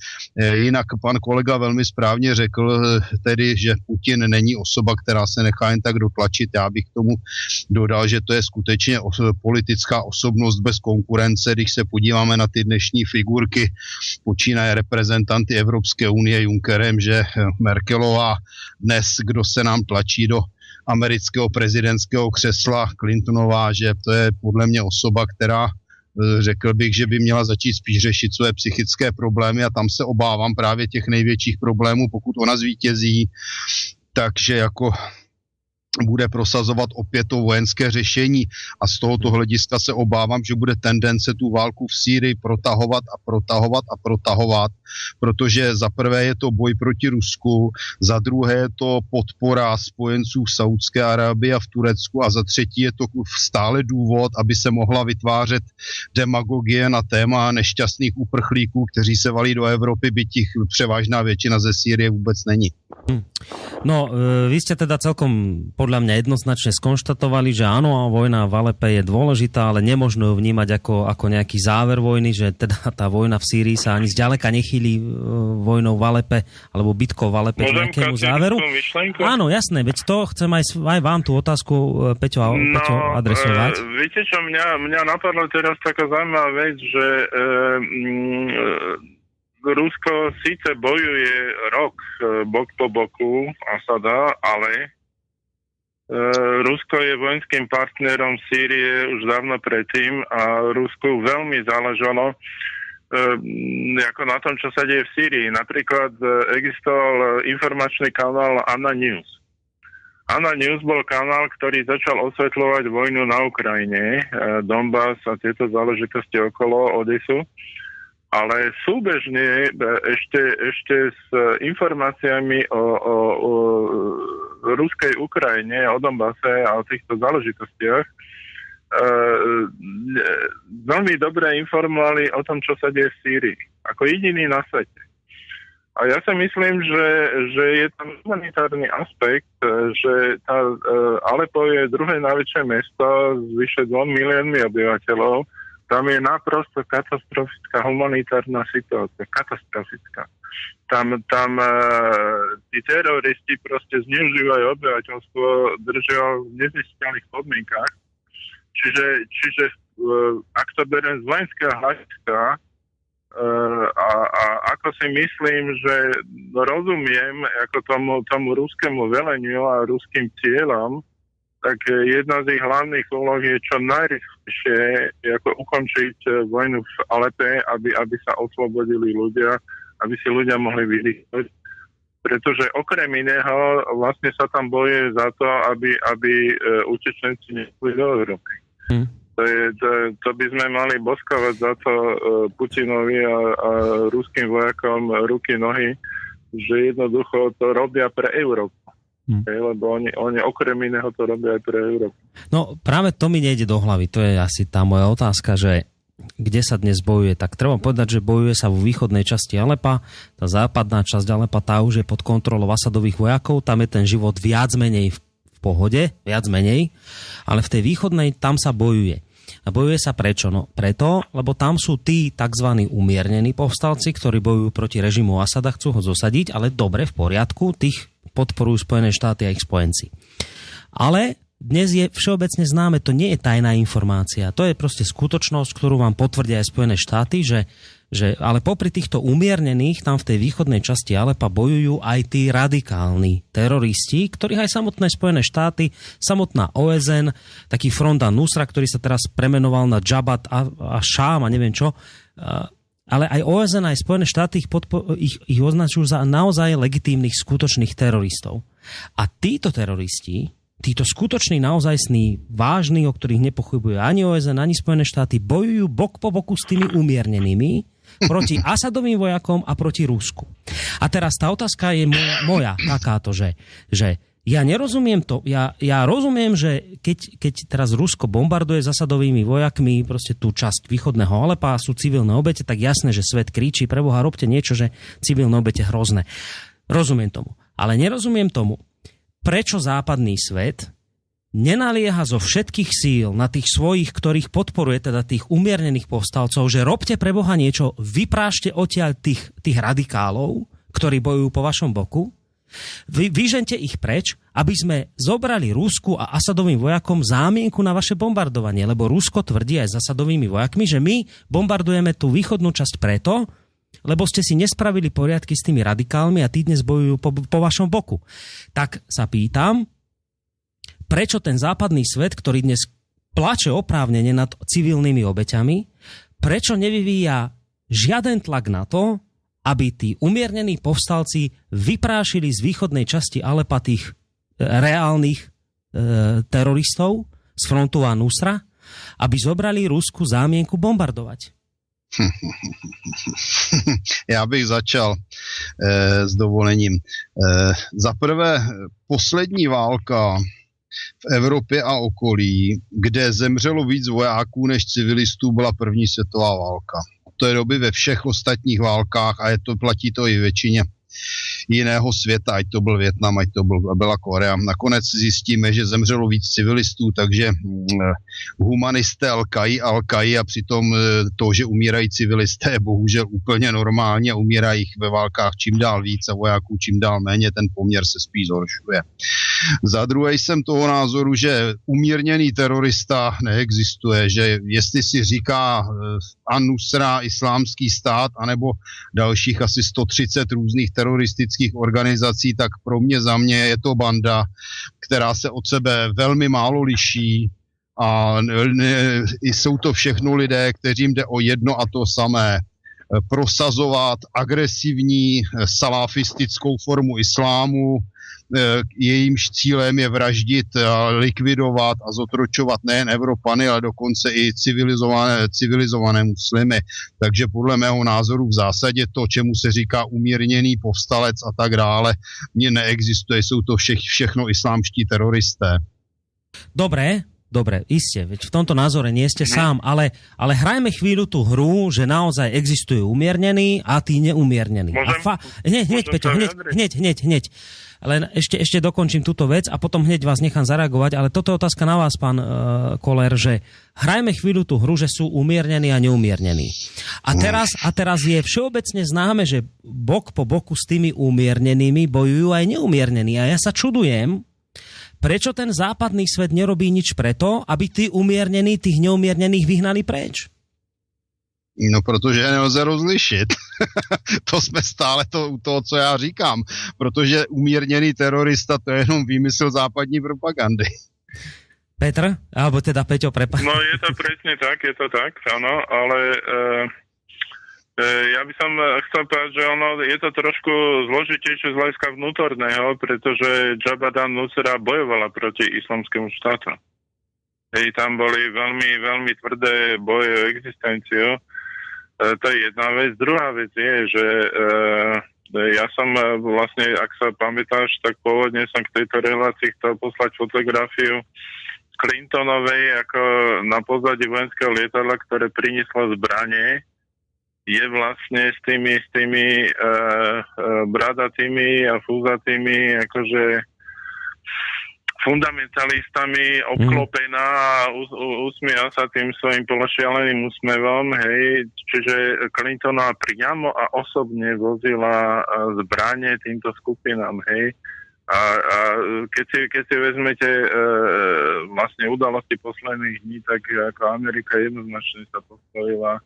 Jinak pan kolega velmi správně řekl tedy, že Putin není osoba, která se nechá jen tak dotlačit. Já bych k tomu dodal, že to je skutečně politická osobnost bez konkurence. Když se podíváme na ty dnešní figurky, počínaje reprezentanty Evropské unie Junckerem, že Merkelová dnes, kdo se nám tlačí do amerického prezidentského křesla, Clintonová, že to je podle mě osoba, která řekl bych, že by měla začít spíš řešit své psychické problémy a tam se obávám právě těch největších problémů, pokud ona zvítězí. Takže jako bude prosazovat opět to vojenské řešení a z tohoto hlediska se obávám, že bude tendence tu válku v Sýrii protahovat, protože za prvé je to boj proti Rusku, za druhé je to podpora spojenců v Saúdské Arábii a v Turecku a za třetí je to stále důvod, aby se mohla vytvářet demagogie na téma nešťastných uprchlíků, kteří se valí do Evropy, byť ich převážná většina ze Sýrie vůbec není.
No, vy ste teda celkom podľa mňa jednoznačne skonštatovali, že áno, vojna v Alepe je dôležitá, ale nemožno ju vnímať ako nejaký záver vojny, že teda tá vojna v Sýrii sa ani zďaleka nechýli vojnou v Alepe, alebo bitkou v Alepe k nejakému záveru. Áno, jasné, veď to chcem aj vám tú otázku, Peťo, adresovať.
Viete čo, mňa napadla teraz taká zaujímavá vec, že Rusko síce bojuje rok bok po boku Asada, ale Rusko je vojenským partnerom Sýrie už dávno predtým a Rusku veľmi záležalo ako na tom, čo sa deje v Sýrii. Napríklad existoval informačný kanál Anna News. Anna News bol kanál, ktorý začal osvetľovať vojnu na Ukrajine, Donbas a tieto záležitosti okolo Odesu. Ale súbežne ešte s informáciami o ruskej Ukrajine, o Donbase a o týchto záležitostiach veľmi dobre informovali o tom, čo sa deje v Sýrii. Ako jediný na svete. A ja si myslím, že je tam humanitárny aspekt, že tá Alepo je druhé najväčšie mesto s vyše 2 miliónmi obyvateľov. Tam je naprosto katastrofická humanitárna situácia. Katastrofická. Tam tí teroristi proste zneužívajú obyvateľstvo, držia v neznesiteľných podmienkách. Čiže ak to beriem z vojenského hľadiska, a ako si myslím, že rozumiem ako tomu ruskému veleniu a ruským cieľom, tak jedna z ich hlavných úloh je čo najrychlejšie ako ukončiť vojnu v Alepe, aby sa oslobodili ľudia, aby si ľudia mohli vydýchnuť. Pretože okrem iného vlastne sa tam bojuje za to, aby utečenci nešli do Európy. To by sme mali boskovať za to Putinovi a ruským vojakom ruky, nohy, že jednoducho to robia pre Európu. Lebo oni okrem iného to robia aj pre Európu.
No práve to mi nejde do hlavy, to je asi tá moja otázka, že kde sa dnes bojuje, tak treba povedať, že bojuje sa vo východnej časti Alepa, tá západná časť Alepa, tá už je pod kontrolou Asadových vojakov, tam je ten život viac menej v pohode, viac menej, ale v tej východnej tam sa bojuje. A bojuje sa prečo? No preto, lebo tam sú tí tzv. Umiernení povstalci, ktorí bojujú proti režimu Asada, chcú ho zosadiť, ale dobre, v poriadku, tých podporujú Spojené štáty a ich spojenci. Ale dnes je všeobecne známe, to nie je tajná informácia, to je proste skutočnosť, ktorú vám potvrdia aj Spojené štáty, že ale popri týchto umiernených tam v tej východnej časti Alepa bojujú aj tí radikálni teroristi, ktorých aj samotné Spojené štáty, samotná OSN, taký Front an-Nusra, ktorý sa teraz premenoval na Jabhat a Šám a neviem čo, ale aj OSN, aj Spojené štáty ich označujú za naozaj legitímnych, skutočných teroristov. A títo teroristi, títo skutoční, naozajstní, vážni, o ktorých nepochybuje ani OSN, ani Spojené štáty, bojujú bok po boku s tými umiernenými proti Asadovým vojakom a proti Rusku. A teraz tá otázka je moja takáto, že ja nerozumiem to, ja rozumiem, že keď teraz Rusko bombarduje s Asadovými vojakmi proste tú časť východného Alepa, sú civilné obete, tak jasné, že svet kričí, preboha, robte niečo, že civilné obete hrozné. Rozumiem tomu. Ale nerozumiem tomu, prečo západný svet nenalieha zo všetkých síl na tých svojich, ktorých podporuje, teda tých umiernených povstalcov, že robte pre Boha niečo, vyprášte odtiaľ tých radikálov, ktorí bojujú po vašom boku, vyžente ich preč, aby sme zobrali Rusku a Asadovým vojakom zámienku na vaše bombardovanie, lebo Rusko tvrdí aj s Asadovými vojakmi, že my bombardujeme tú východnú časť preto, lebo ste si nespravili poriadky s tými radikálmi a tí dnes bojujú po vašom boku. Tak sa pýtam, prečo ten západný svet, ktorý dnes plače oprávnene nad civilnými obeťami, prečo nevyvíja žiaden tlak na to, aby tí umiernení povstalci vyprášili z východnej časti Alepa tých reálnych teroristov z frontu An-Nusra, aby zobrali Rusku zámienku bombardovať?
Já bych začal s dovolením. Za prvé, poslední válka v Evropě a okolí, kde zemřelo víc vojáků než civilistů, byla první světová válka. Od té doby ve všech ostatních válkách, a platí to i většině jiného světa, ať to byl Vietnam, ať to byla Korea. Nakonec zjistíme, že zemřelo víc civilistů, takže humanisté Al-Kají a přitom to, že umírají civilisté, je bohužel úplně normálně a umírají jich ve válkách čím dál víc a vojáků čím dál méně, ten poměr se spíš zhoršuje. Za druhé jsem toho názoru, že umírněný terorista neexistuje, že jestli si říká An-Nusra, Islámský stát, anebo dalších asi 130 různých teroristických organizací, tak pro mě, za mě je to banda, která se od sebe velmi málo liší a jsou to všechno lidé, kterým jde o jedno a to samé. Prosazovat agresivní salafistickou formu islámu, jejímž cílem je vraždit, likvidovat a zotročovat nejen Evropany, ale dokonce i civilizované muslimy. Takže podle mého názoru v zásadě to, čemu se říká umírněný povstalec a tak dále, neexistuje. Jsou to všechno islámští teroristé.
Dobre, iste, veď v tomto názore nie ste sám, ale hrajme chvíľu tú hru, že naozaj existuje umiernený a tí neumiernení. Hneď, Peťo, hneď. Len ešte dokončím túto vec a potom hneď vás nechám zareagovať, ale toto je otázka na vás, pán Koller, že hrajme chvíľu tú hru, že sú umiernení a neumiernení. A teraz je všeobecne známe, že bok po boku s tými umiernenými bojujú aj neumiernení. A ja sa čudujem, prečo ten západný svet nerobí nič preto, aby tí umiernení tých neumiernených vyhnali preč?
No, protože je nelze rozlišit. To jsme stále u toho, co já říkám. Protože umírněný terorista, to je jenom výmysl západní propagandy.
Petr? Alebo teda Peťo, prepáč.
No, je to presne tak, áno, ale ja by som chcel povedať, že je to trošku zložitejšie z hľadiska vnútorného, pretože Jabhat an-Nusra bojovala proti islamskému štátu. Tam boli veľmi, veľmi tvrdé boje o existenciu. To je jedna vec. Druhá vec je, že ja som vlastne, ak sa pamätáš, tak pôvodne som k tejto relácii chcel poslať fotografiu Clintonovej ako na pozadí vojenského lietadla, ktoré prinieslo zbranie. Je vlastne s tými bradatými a fúzatými akože fundamentalistami obklopená a usmieva sa tým svojim pološialeným úsmevom, hej, čiže Clintonová priamo a osobne vozila zbranie týmto skupinám, hej. A keď si vezmete vlastne udalosti posledných dní, tak ako Amerika jednoznačne sa postavila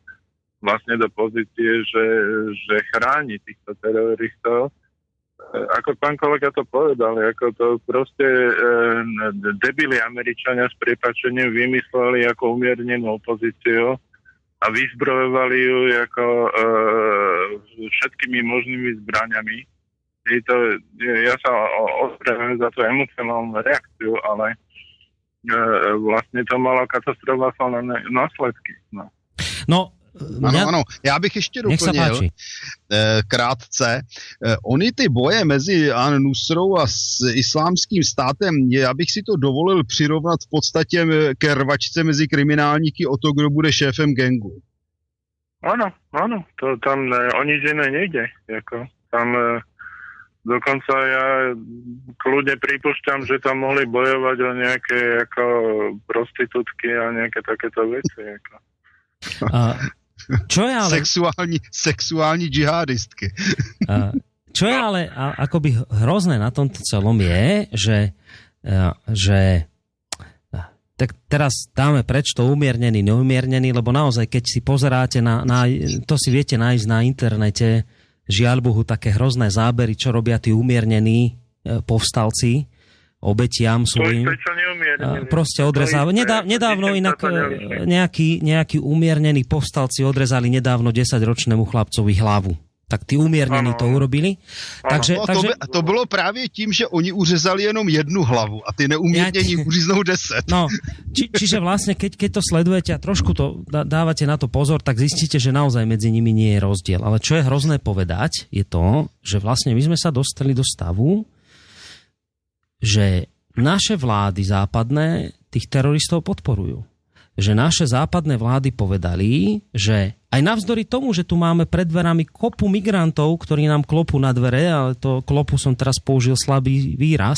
vlastne do pozície, že chráni týchto teroristov. Ako pán kolega to povedal, ako to proste debili Američania s prepáčením vymysleli ako umiernenú opozíciu a vyzbrojovali ju ako všetkými možnými zbraňami. Ja sa ospravedlňujem za tú emocionálnu reakciu, ale vlastne to malo katastrofálne následky.
No, ano, já bych ještě doplnil krátce. Ony ty boje mezi An-Nusrou a s islámským státem, já bych si to dovolil přirovnat v podstatě ke rvačce mezi kriminálníky o to, kdo bude šéfem gangu.
Áno, to tam o nič iné nejde. Tam dokonca ja kľudne pripúšťam, že tam mohli bojovať o nejaké ako prostitútky a nejaké takéto veci.
Čo je ale...
Sexuální džihadistky.
Čo je ale akoby hrozné na tomto celom je, že tak teraz dáme preč to umiernený, neumiernený, lebo naozaj, keď si pozeráte to si viete nájsť na internete, žiaľ Bohu, také hrozné zábery, čo robia tí umiernení povstalci, obetiam svojim. Proste odrezávajú. Nedávno inak nejakí umiernený povstalci odrezali nedávno 10-ročnému chlapcovi hlavu. Tak ty umiernení to urobili. Takže,
to bylo právě tím, že oni uřezali jenom jednu hlavu a ty neumiernění uříznou 10.
No, čiže vlastne, keď to sledujete a trošku to dávate na to pozor, tak zistíte, že naozaj medzi nimi nie je rozdiel. Ale čo je hrozné povedať, je to, že vlastne my sme sa dostali do stavu, že naše vlády západné tých teroristov podporujú. Že naše západné vlády povedali, že aj navzdory tomu, že tu máme pred dverami kopu migrantov, ktorí nám klopú na dvere, ale to klopu som teraz použil slabý výraz,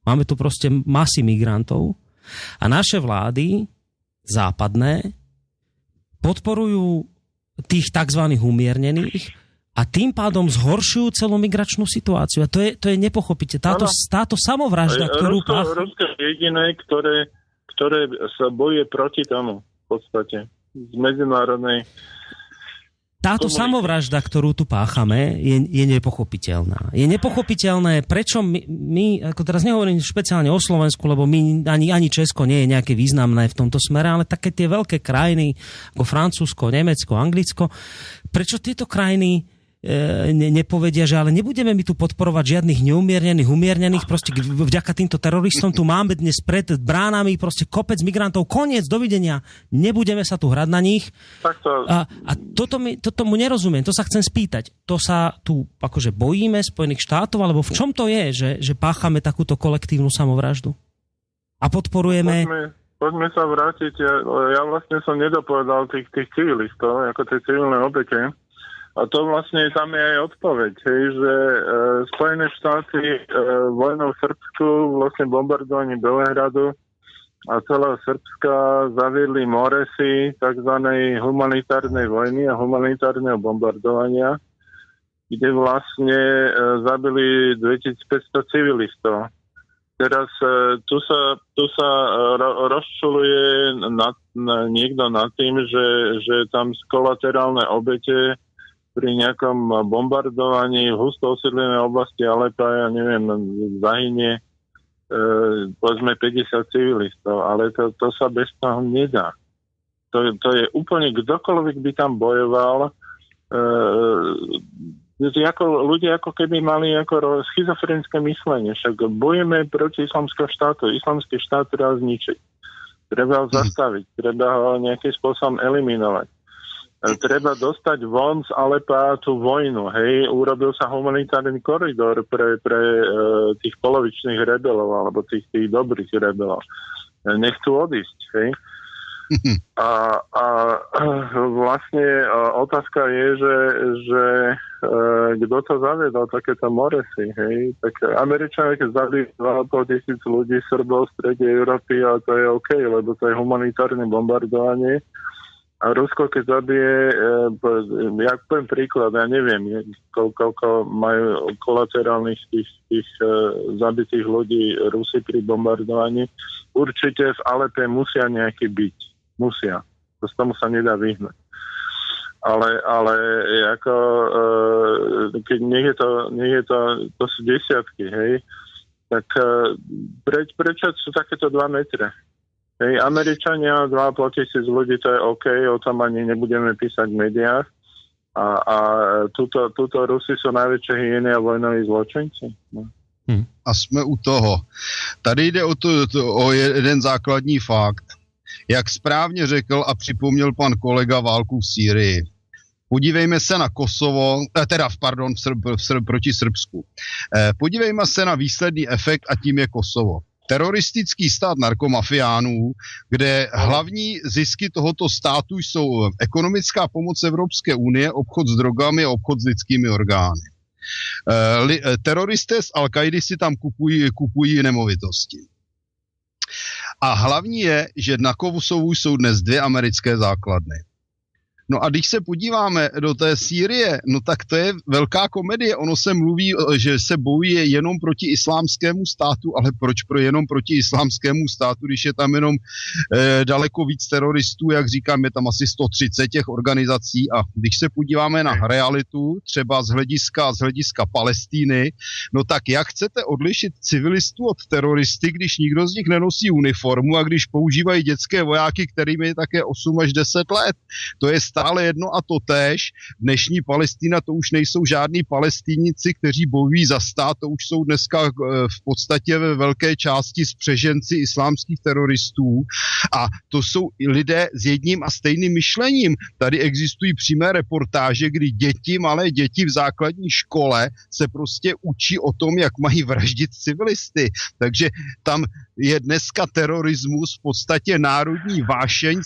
máme tu proste masy migrantov a naše vlády západné podporujú tých tzv. Umiernených a tým pádom zhoršujú celú migračnú situáciu. A to je nepochopiteľné. Táto samovražda, ktorú
Rusko je jediné, ktoré sa bojuje proti tomu v podstate z medzinárodnej.
Táto samovražda, ktorú tu páchame, je nepochopiteľná. Je nepochopiteľné, prečo my, ako teraz nehovorím špeciálne o Slovensku, lebo my ani Česko nie je nejaké významné v tomto smere, ale také tie veľké krajiny ako Francúzsko, Nemecko, Anglicko, prečo tieto krajiny nepovedia, že ale nebudeme my tu podporovať žiadnych umiernených, proste vďaka týmto teroristom tu máme dnes pred bránami proste kopec migrantov, koniec, dovidenia, nebudeme sa tu hrať na nich. A toto mu nerozumiem, to sa chcem spýtať. To sa tu akože bojíme Spojených štátov, alebo v čom to je, že páchame takúto kolektívnu samovraždu? A podporujeme...
Poďme sa vrátiť, ja vlastne som nedopovedal tých civilistov, ako tie civilné obete. A to vlastne tam je aj odpoveď, že Spojené štáty vojnou v Srbsku, vlastne bombardovaním Belehradu a celého Srbska zaviedli moresy tzv. Humanitárnej vojny a humanitárneho bombardovania, kde vlastne zabili 2500 civilistov. Teraz tu sa rozčuluje niekto nad tým, že tam kolaterálne obete pri nejakom bombardovaní v husto osídlenej oblasti Alepa, ja neviem, zahynie povedzme 50 civilistov, ale to sa bez toho nedá. To je úplne, kdokoľvek by tam bojoval, ľudia ako keby mali ako schizofrenické myslenie, však bojujeme proti islamského štátu, islamský štát treba zničiť, treba ho zastaviť, treba ho nejakým spôsobom eliminovať. Treba dostať von z Alepa tú vojnu, hej, urobil sa humanitárny koridor pre tých polovičných rebelov, alebo tých dobrých rebelov. Nechcú odísť, hej. A vlastne otázka je, že kto to zaviedol, takéto moresy, hej. Tak Američania, keď zabili 2500 ľudí, Srbov v strede Európy, a to je OK, lebo to je humanitárne bombardovanie. A Rusko, keď zabije, ja poviem príklad, ja neviem, koľko majú kolaterálnych tých zabitých ľudí Rusi pri bombardovaní. Určite v Alepe musia nejaký byť. Musia. To z tomu sa nedá vyhnúť. Ale ako, keď nie je to sú desiatky, hej, tak prečo sú takéto 2 metre? Hej, Američania, 2,5 tisíc ľudí, to je OK, o tom ani nebudeme písať v médiách. A tuto Rusi sú najväčšie hyeny a vojnoví zločinci. No.
A jsme u toho. Tady jde o jeden základní fakt. Jak správně řekl a připomněl pan kolega válku v Sýrii. Podívejme se na Kosovo, proti Srbsku. Podívejme se na výsledný efekt a tím je Kosovo. Teroristický stát narkomafiánů, kde hlavní zisky tohoto státu jsou ekonomická pomoc Evropské unie, obchod s drogami a obchod s lidskými orgány. Teroristé z Al-Kaidy si tam kupují nemovitosti. A hlavní je, že na Kosovu jsou dnes 2 americké základny. No a když se podíváme do té Sýrie, no tak to je velká komedie. Ono se mluví, že se bojuje jenom proti islámskému státu, ale proč jenom proti islámskému státu, když je tam jenom daleko víc teroristů, jak říkám, je tam asi 130 těch organizací a když se podíváme na realitu, třeba z hlediska Palestíny, no tak jak chcete odlišit civilistů od teroristy, když nikdo z nich nenosí uniformu a když používají dětské vojáky, kterým je také 8 až 10 let. To je stále jedno a totéž. Dnešní Palestina to už nejsou žádní Palestíníci, kteří bojují za stát, to už jsou dneska v podstatě ve velké části spřeženci islámských teroristů a to jsou i lidé s jedním a stejným myšlením. Tady existují přímé reportáže, kdy malé děti v základní škole se prostě učí o tom, jak mají vraždit civilisty. Takže tam je dneska terorismus v podstatě národní vášeň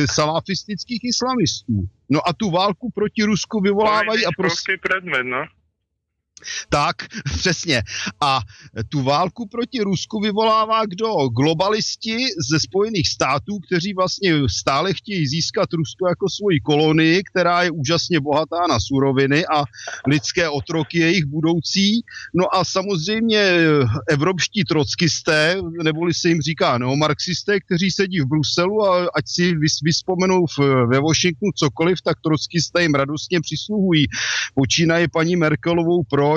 salafistických islamistů. No a tu válku proti Rusku vyvolávají a prostě...
predmet, no?
Tak, přesně. A tu válku proti Rusku vyvolává kdo? Globalisti ze Spojených států, kteří vlastně stále chtějí získat Rusko jako svoji kolonii, která je úžasně bohatá na suroviny a lidské otroky jejich budoucí. No a samozřejmě evropští trockisté, neboli se jim říká neomarxisté, kteří sedí v Bruselu a ať si vyspomenou ve Washingtonu cokoliv, tak trockisté jim radostně přisluhují. Počínaje paní Merkelovou. Proč?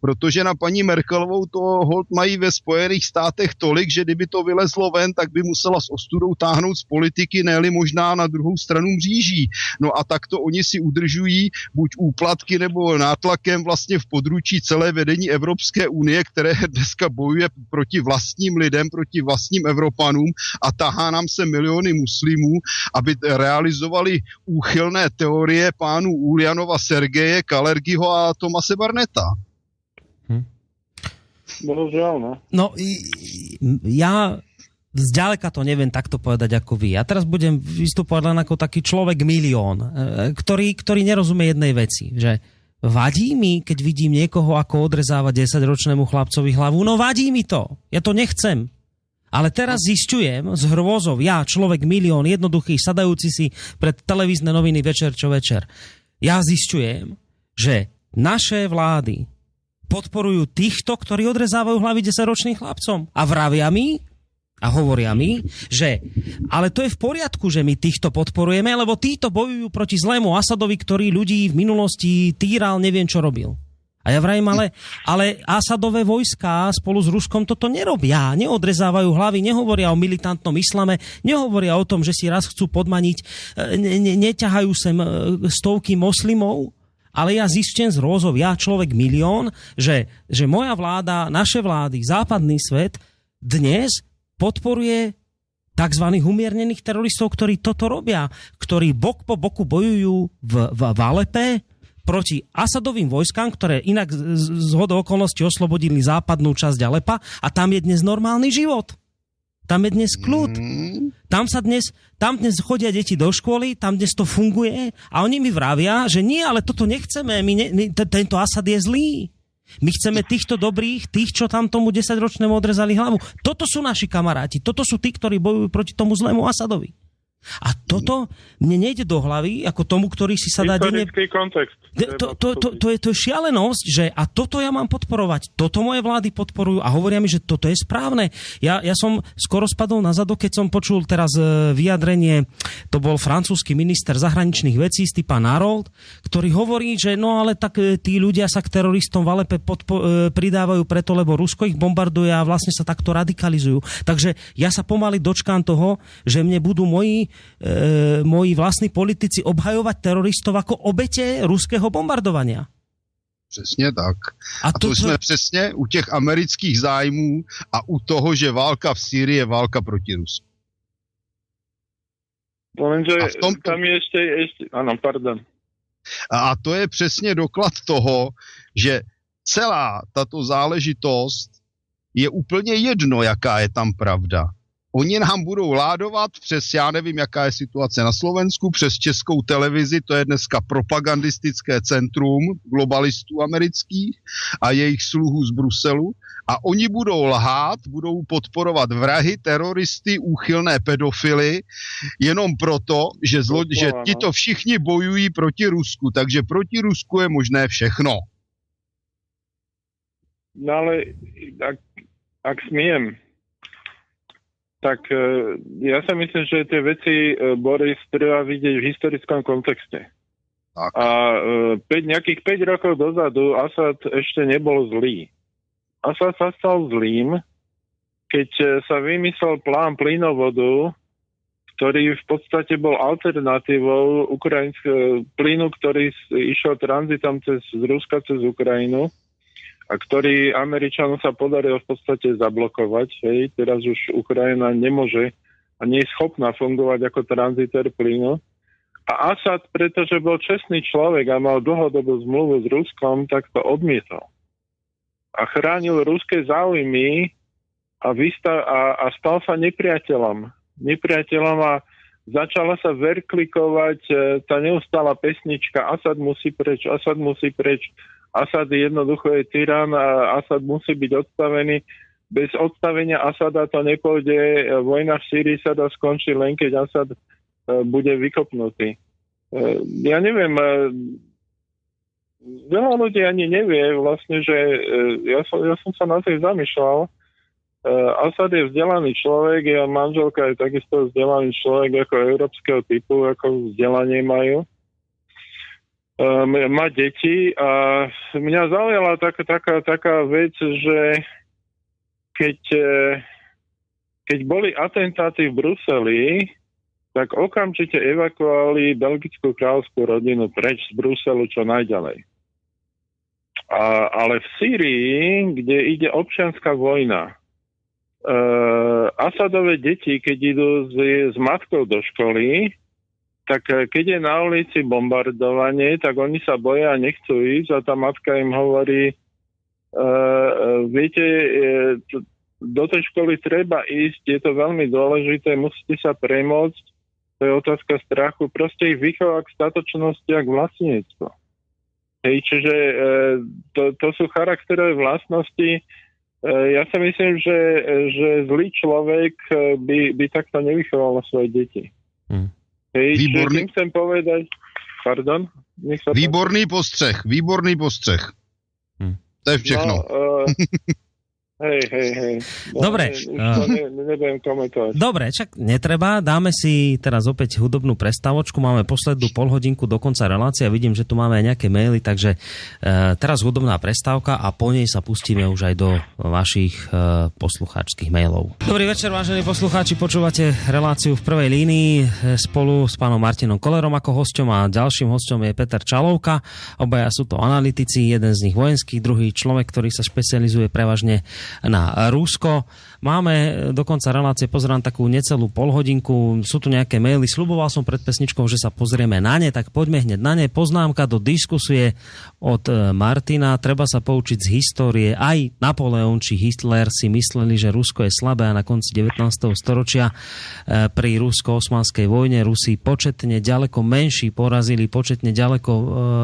Protože na paní Merkelovou to holt mají ve Spojených státech tolik, že kdyby to vylezlo ven, tak by musela s ostudou táhnout z politiky, ne-li možná na druhou stranu mříží. No a takto oni si udržují buď úplatky nebo nátlakem vlastně v područí celé vedení Evropské unie, které dneska bojuje proti vlastním lidem, proti vlastním Evropanům a tahá nám se miliony muslimů, aby realizovali úchylné teorie pánů Uljanova, Sergeje, Kalergiho a Tomase Barneta.
Bohužiaľ, no.
No, ja zďaleka to neviem takto povedať ako vy. Ja teraz budem vystupovať len ako taký človek milión, ktorý nerozumie jednej veci, že vadí mi, keď vidím niekoho, ako odrezáva 10-ročnému chlapcovi hlavu. No vadí mi to. Ja to nechcem. Ale teraz zisťujem z hrôzov, ja, človek milión, jednoduchý, sadajúci si pred televízne noviny večer čo večer. Ja zisťujem, že naše vlády podporujú týchto, ktorí odrezávajú hlavy 10-ročným chlapcom. A vravia mi a hovoria mi, že ale to je v poriadku, že my týchto podporujeme, lebo títo bojujú proti zlému Asadovi, ktorý ľudí v minulosti týral, neviem čo robil. A ja vravím, ale Asadové vojská spolu s Ruskom toto nerobia. Neodrezávajú hlavy, nehovoria o militantnom islame, nehovoria o tom, že si raz chcú podmaniť, neťahajú sem stovky moslimov. Ale ja zistím z hrôzov, ja človek milión, že moja vláda, naše vlády, západný svet dnes podporuje tzv. Umiernených teroristov, ktorí toto robia, ktorí bok po boku bojujú v Alepe proti Asadovým vojskám, ktoré inak z hodou okolností oslobodili západnú časť Alepa a tam je dnes normálny život. Tam je dnes kľud. Tam dnes chodia deti do školy, tam dnes to funguje a oni mi vravia, že nie, ale toto nechceme, tento Asad je zlý. My chceme týchto dobrých, tých, čo tam tomu 10-ročnému odrezali hlavu. Toto sú naši kamaráti, toto sú tí, ktorí bojujú proti tomu zlému Asadovi. A toto mne nejde do hlavy, ako tomu, ktorý si sa dá...
Historický kontext.
To je šialenosť, že a toto ja mám podporovať. Toto moje vlády podporujú a hovoria mi, že toto je správne. Ja som skoro spadol na zadok, keď som počul teraz vyjadrenie, to bol francúzsky minister zahraničných vecí, Stephen Harold, ktorý hovorí, že no ale tak tí ľudia sa k teroristom v Alepe pridávajú preto, lebo Rusko ich bombarduje a vlastne sa takto radikalizujú. Takže ja sa pomaly dočkám toho, že mne budú moji vlastní politici obhajovať teroristov ako obete ruského bombardovania.
Přesně tak. A to jsme přesně u těch amerických zájmů a u toho, že válka v Sýrii je válka proti Rusku.
Lenže tam je ešte... Áno, pardon.
A to je přesně doklad toho, že celá tato záležitost je úplně jedno, jaká je tam pravda. Oni nám budou ládovat přes, já nevím, jaká je situace na Slovensku, přes Českou televizi, to je dneska propagandistické centrum globalistů amerických a jejich sluhů z Bruselu. A oni budou lhát, budou podporovat vrahy, teroristy, úchylné pedofily, jenom proto, že tito všichni bojují proti Rusku. Takže proti Rusku je možné všechno.
No ale ak smiem, tak ja sa myslím, že tie veci, Boris, treba vidieť v historickom kontexte. Tak. A nejakých 5 rokov dozadu Asad ešte nebol zlý. Asad sa stal zlým, keď sa vymyslel plán plynovodu ktorý v podstate bol alternatívou plynu, ktorý išiel tranzitom z Ruska cez Ukrajinu a ktorý Američanom sa podarilo v podstate zablokovať. Hej. Teraz už Ukrajina nemôže a nie je schopná fungovať ako tranziter plynu. A Asad, pretože bol čestný človek a mal dlhodobú zmluvu s Ruskom, tak to odmietol. A chránil ruské záujmy a stal sa nepriateľom a začala sa verklikovať tá neustála pesnička Asad musí preč, Asad jednoducho je tyran a Asad musí byť odstavený. Bez odstavenia Asada to nepôjde, vojna v Sýrii sa dá skončiť len keď Asad bude vykopnutý. Ja neviem, veľa ľudí ani nevie vlastne, že ja som sa na tým zamýšľal. Asad je vzdelaný človek, a manželka je takisto vzdelaný človek ako európskeho typu, ako vzdelanie majú. Má deti a mňa zaujala taká vec, že keď boli atentáty v Bruseli, tak okamžite evakuovali belgickú kráľovskú rodinu preč z Bruselu čo najďalej. Ale v Sýrii, kde ide občianska vojna, Asadové deti, keď idú s matkou do školy, tak keď je na ulici bombardovanie, tak oni sa boja a nechcú ísť a tá matka im hovorí, viete, do tej školy treba ísť, je to veľmi dôležité, musíte sa premôcť, to je otázka strachu, proste ich vychová k statočnosti a k vlastníctvu. Hej, čiže to sú charakterové vlastnosti. Ja si myslím, že zlý človek by takto nevychoval svoje deti. Hej,
výborný.
Chcem povedať, pardon?
Výborný postřeh. To je všechno.
No, hej.
Dobre.
Nebudem komentovať.
Dobre, čak netreba. Dáme si teraz opäť hudobnú prestávočku. Máme poslednú polhodinku do konca relácie. Vidím, že tu máme aj nejaké maily, takže teraz hudobná prestávka a po nej sa pustíme už aj do vašich poslucháčskych mailov. Dobrý večer, vážení poslucháči. Počúvate reláciu v prvej línii spolu s pánom Martinom Kollerom ako hosťom a ďalším hosťom je Peter Čalovka. Obaja sú to analytici, jeden z nich vojenský, druhý človek, ktorý sa špecializuje prevažne na Rusko. Máme do konca relácie, pozerám takú necelú polhodinku, sú tu nejaké maily, sľuboval som pred pesničkou, že sa pozrieme na ne, tak poďme hneď na ne. Poznámka do diskusie od Martina, treba sa poučiť z histórie, aj Napoleon či Hitler si mysleli, že Rusko je slabé a na konci 19. storočia pri rusko-osmanskej vojne Rusi početne ďaleko menší porazili početne ďaleko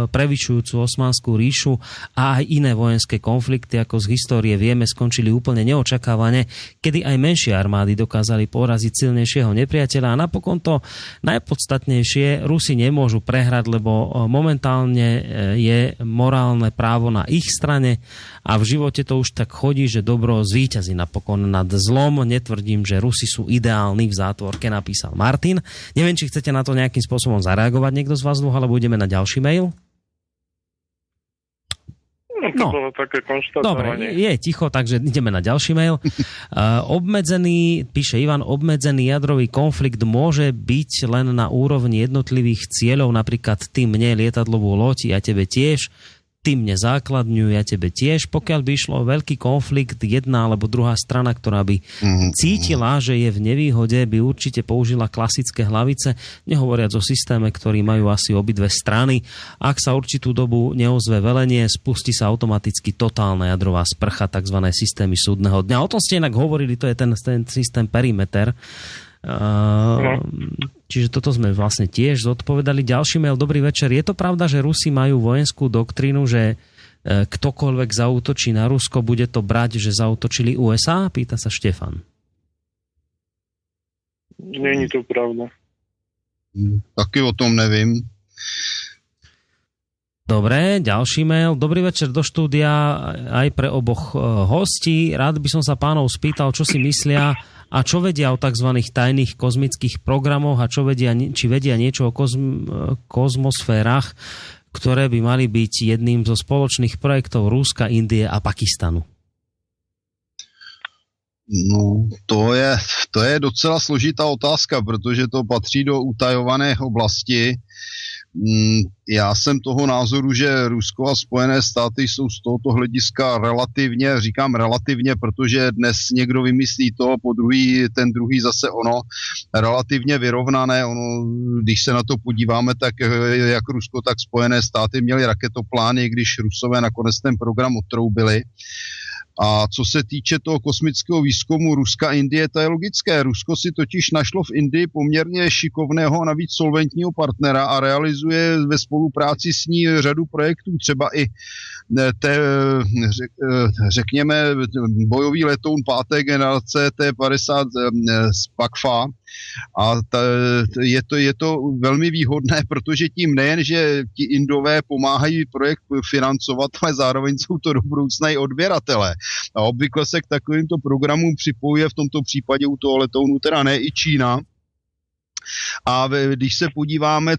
prevyšujúcu Osmanskú ríšu a aj iné vojenské konflikty, ako z histórie vieme, skončili úplne neočakávane, kedy aj menšie armády dokázali poraziť silnejšieho nepriateľa a napokon to najpodstatnejšie, Rusi nemôžu prehrať, lebo momentálne je morálne právo na ich strane a v živote to už tak chodí, že dobro zvíťazí napokon nad zlom. Netvrdím, že Rusi sú ideálni v zátvorke, napísal Martin. Neviem, či chcete na to nejakým spôsobom zareagovať niekto z vás dvoch, alebo ideme na ďalší mail?
To bolo také konštatovanie.
Dobre, je ticho, takže ideme na ďalší mail. Píše Ivan, obmedzený jadrový konflikt môže byť len na úrovni jednotlivých cieľov, napríklad ty mne lietadlovú loď, ja tebe tiež, ty mne základňu, ja tebe tiež. Pokiaľ by išlo o veľký konflikt, jedna alebo druhá strana, ktorá by cítila, že je v nevýhode, by určite použila klasické hlavice, nehovoriac o systéme, ktorý majú asi obidve strany. Ak sa určitú dobu neozve velenie, spustí sa automaticky totálna jadrová sprcha, tzv. Systémy súdneho dňa. O tom ste inak hovorili, to je ten systém Perimeter. Čiže toto sme vlastne tiež zodpovedali. Ďalší mail, dobrý večer. Je to pravda, že Rusi majú vojenskú doktrínu, že ktokoľvek zaútočí na Rusko, bude to brať, že zaútočili USA? Pýta sa Štefan.
Není to pravda.
Taky o tom nevím.
Dobre, ďalší mail. Dobrý večer do štúdia aj pre oboch hostí. Rád by som sa pánov spýtal, čo si myslia a čo vedia o tzv. Tajných kozmických programoch a či vedia niečo o kozmosférach, ktoré by mali byť jedným zo spoločných projektov Ruska, Indie a Pakistanu.
No, to je docela složitá otázka, protože to patří do utajované oblasti. Já jsem toho názoru, že Rusko a Spojené státy jsou z tohoto hlediska relativně, říkám relativně, protože dnes někdo vymyslí to, po druhý, ten druhý zase ono, relativně vyrovnané. Ono, když se na to podíváme, tak jak Rusko, tak Spojené státy měly raketoplány, když Rusové nakonec ten program odtroubili. A co se týče toho kosmického výzkumu Ruska a Indie, to je logické. Rusko si totiž našlo v Indii poměrně šikovného a navíc solventního partnera a realizuje ve spolupráci s ní řadu projektů, třeba i řekněme bojový letoun 5. generace T-50 z PACFA. A je to velmi výhodné, protože tím nejen, že ti Indové pomáhají projekt financovat, ale zároveň jsou to do budoucna i odběratele. A obvykle se k takovýmto programům připojuje v tomto případě u toho letounu teda ne i Čína. A když se podíváme,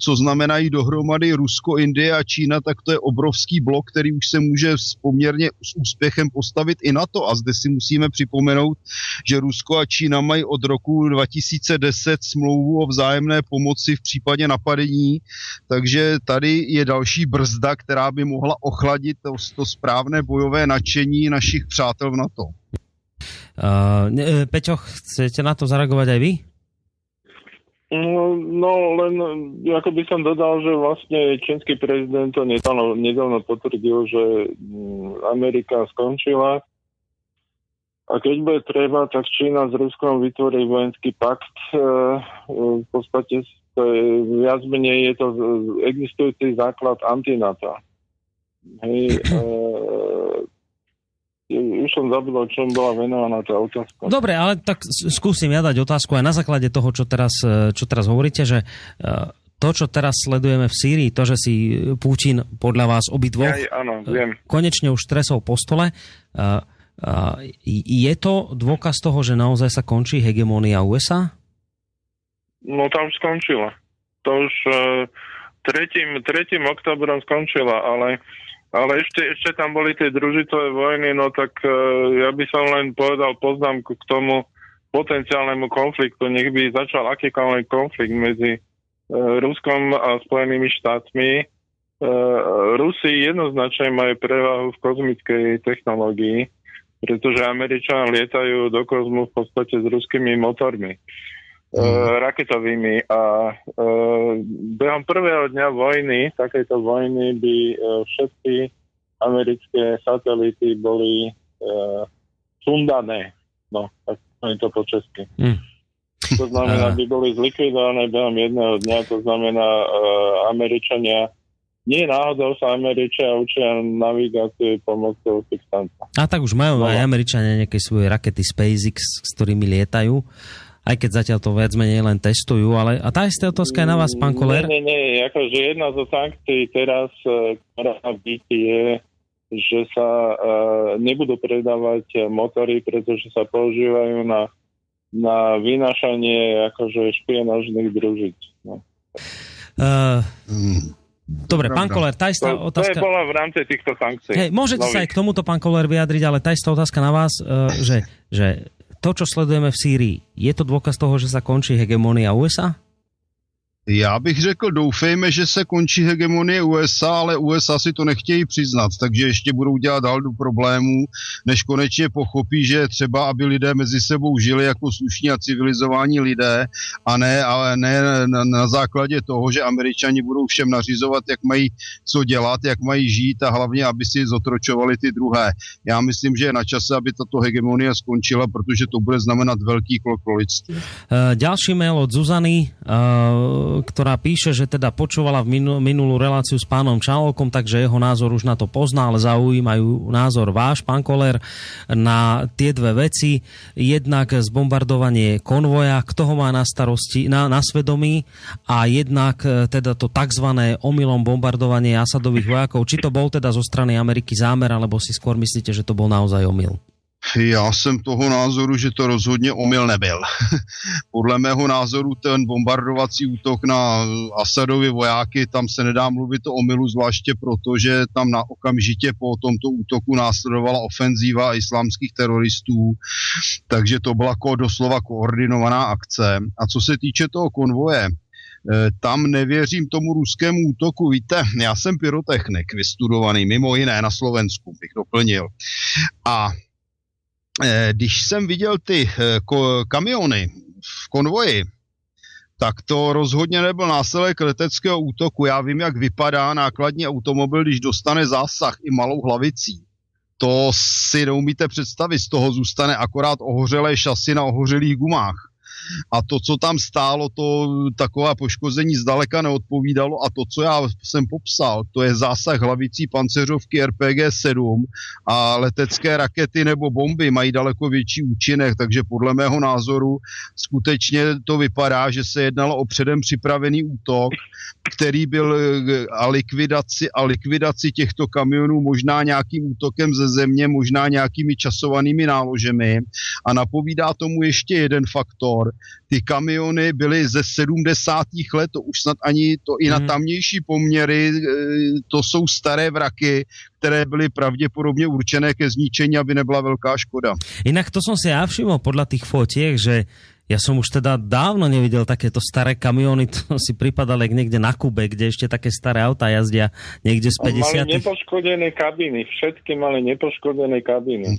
co znamenají dohromady Rusko, Indie a Čína, tak to je obrovský blok, který už se může poměrně s úspěchem postavit i na to. A zde si musíme připomenout, že Rusko a Čína mají od roku 2010 smlouvu o vzájemné pomoci v případě napadení, takže tady je další brzda, která by mohla ochladit to správné bojové nadšení našich přátel v NATO.
Peťo, chcete na to zareagovať aj vy?
No, len ako by som dodal, že vlastne čínsky prezident to nedávno potvrdil, že Amerika skončila a keď bude treba, tak Čína s Ruskom vytvorí vojenský pakt. V podstate viac menej je to existujúci základ anti-NATO. Hej, už som zabudol, čom bola venovaná tá otázka.
Dobre, ale tak skúsim ja dať otázku aj na základe toho, čo teraz hovoríte, že to, čo teraz sledujeme v Sýrii, to, že si Putin podľa vás obidvoch konečne už stresol po stole, je to dôkaz toho, že naozaj sa končí hegemónia USA?
No tá už skončila. To už 3. oktobrom skončila, ale ešte tam boli tie družicové vojny, no tak ja by som len povedal poznámku k tomu potenciálnemu konfliktu. Nech by začal akýkoľvek konflikt medzi Ruskom a Spojenými štátmi. Rusi jednoznačne majú prevahu v kozmickej technológii, pretože Američania lietajú do kozmu v podstate s ruskými motormi. Raketovými a behom prvého dňa vojny, takejto vojny by všetky americké satelity boli sundané. No, tak je to po česky. To znamená, by boli zlikvidované behom jedného dňa, to znamená Američania. Nie náhodou sa Američania učia navigáciu pomocou fixanta.
A tak už majú aj Američania nejaké svoje rakety SpaceX, s ktorými lietajú. Aj keď zatiaľ to viac menej len testujú, ale a tá istá otázka je na vás, pán Koller?
Nie, akože jedna zo sankcií teraz, ktorá byť je, že sa nebudú predávať motory, pretože sa používajú na vynášanie akože špionážnych družíc. No.
Dobre, pán Koller, tá istá otázka...
To bola v rámci týchto sankcií.
Hej, môžete sa aj k tomuto, pán Koller, vyjadriť, ale tá istá otázka na vás, že to, čo sledujeme v Sýrii, je to dôkaz toho, že sa končí hegemónia USA?
Já bych řekl, doufejme, že se končí hegemonie USA, ale USA si to nechtějí přiznat, takže ještě budou dělat dál do problémů, než konečně pochopí, že třeba, aby lidé mezi sebou žili jako slušní a civilizovaní lidé a ne na základě toho, že Američani budou všem nařizovat, jak mají co dělat, jak mají žít a hlavně, aby si zotročovali ty druhé. Já myslím, že je na čase, aby tato hegemonia skončila, protože to bude znamenat velký krok pro lidství.
Ďalší mail od Zuzany, ktorá píše, že teda počúvala v minulú reláciu s pánom Čálkom, takže jeho názor už na to pozná, ale zaujímajú názor váš, pán Koller, na tie dve veci. Jednak zbombardovanie konvoja, kto ho má na starosti, na svedomí, a jednak teda to takzvané omylom bombardovanie Asadových vojakov. Či to bol teda zo strany Ameriky zámer, alebo si skôr myslíte, že to bol naozaj omyl?
Já jsem toho názoru, že to rozhodně omyl nebyl. Podle mého názoru ten bombardovací útok na Asadovy vojáky, tam se nedá mluvit o omylu, zvláště proto, že tam okamžitě po tomto útoku následovala ofenzíva islámských teroristů, takže to byla doslova koordinovaná akce. A co se týče toho konvoje, tam nevěřím tomu ruskému útoku. Víte, já jsem pyrotechnik vystudovaný, mimo jiné na Slovensku, bych doplnil. A když jsem viděl ty kamiony v konvoji, tak to rozhodně nebyl následek leteckého útoku. Já vím, jak vypadá nákladní automobil, když dostane zásah i malou hlavicí. To si neumíte představit, z toho zůstane akorát ohořelé šasy na ohořelých gumách. A to, co tam stálo, to taková poškození zdaleka neodpovídalo a to, co já jsem popsal, to je zásah hlavicí pancéřovky RPG-7 a letecké rakety nebo bomby mají daleko větší účinek, takže podle mého názoru skutečně to vypadá, že se jednalo o předem připravený útok, který byl a likvidaci těchto kamionů možná nějakým útokem ze země, možná nějakými časovanými náložemi a napovídá tomu ještě jeden faktor. Ty kamiony byly ze 70. let, to už snad ani to i na tamnější poměry, to jsou staré vraky, které byly pravděpodobně určené ke zničení, aby nebyla velká škoda.
Inak to som si ja všimol podľa tých fotiek, že ja som už teda dávno nevidel takéto staré kamiony, to si pripadalo jak niekde na Kube, kde ešte také staré autá jazdia niekde z 50.
Mali nepoškodené kabiny, všetky mali nepoškodené kabiny.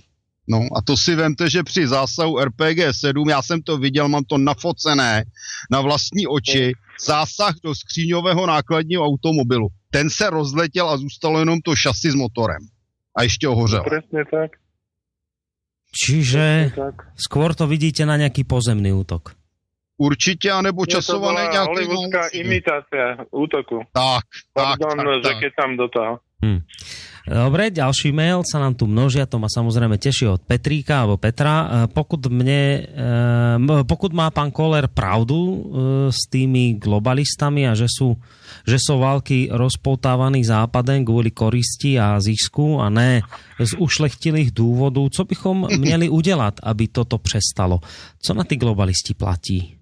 No a to si vemte, že při zásahu RPG-7, já jsem to viděl, mám to nafocené na vlastní oči, zásah do skříňového nákladního automobilu. Ten se rozletěl a zůstalo jenom to šasi s motorem. A ještě ohořel.
Presne tak.
Čiže skôr to vidíte na nejaký pozemný útok.
Určitě, anebo časované nějaký...
hollywoodská imitácia útoku.
Tak.
Že keď tam dotáhl.
Dobre, ďalší mail sa nám tu množia, to ma samozrejme teší od Petríka alebo Petra. Pokud má pán Koller pravdu s tými globalistami a že sú války rozpoutávaný západem kvôli koristi a zisku a ne z ušlechtilých dôvodov, co bychom měli udělat, aby toto přestalo? Co na ty globalisti platí?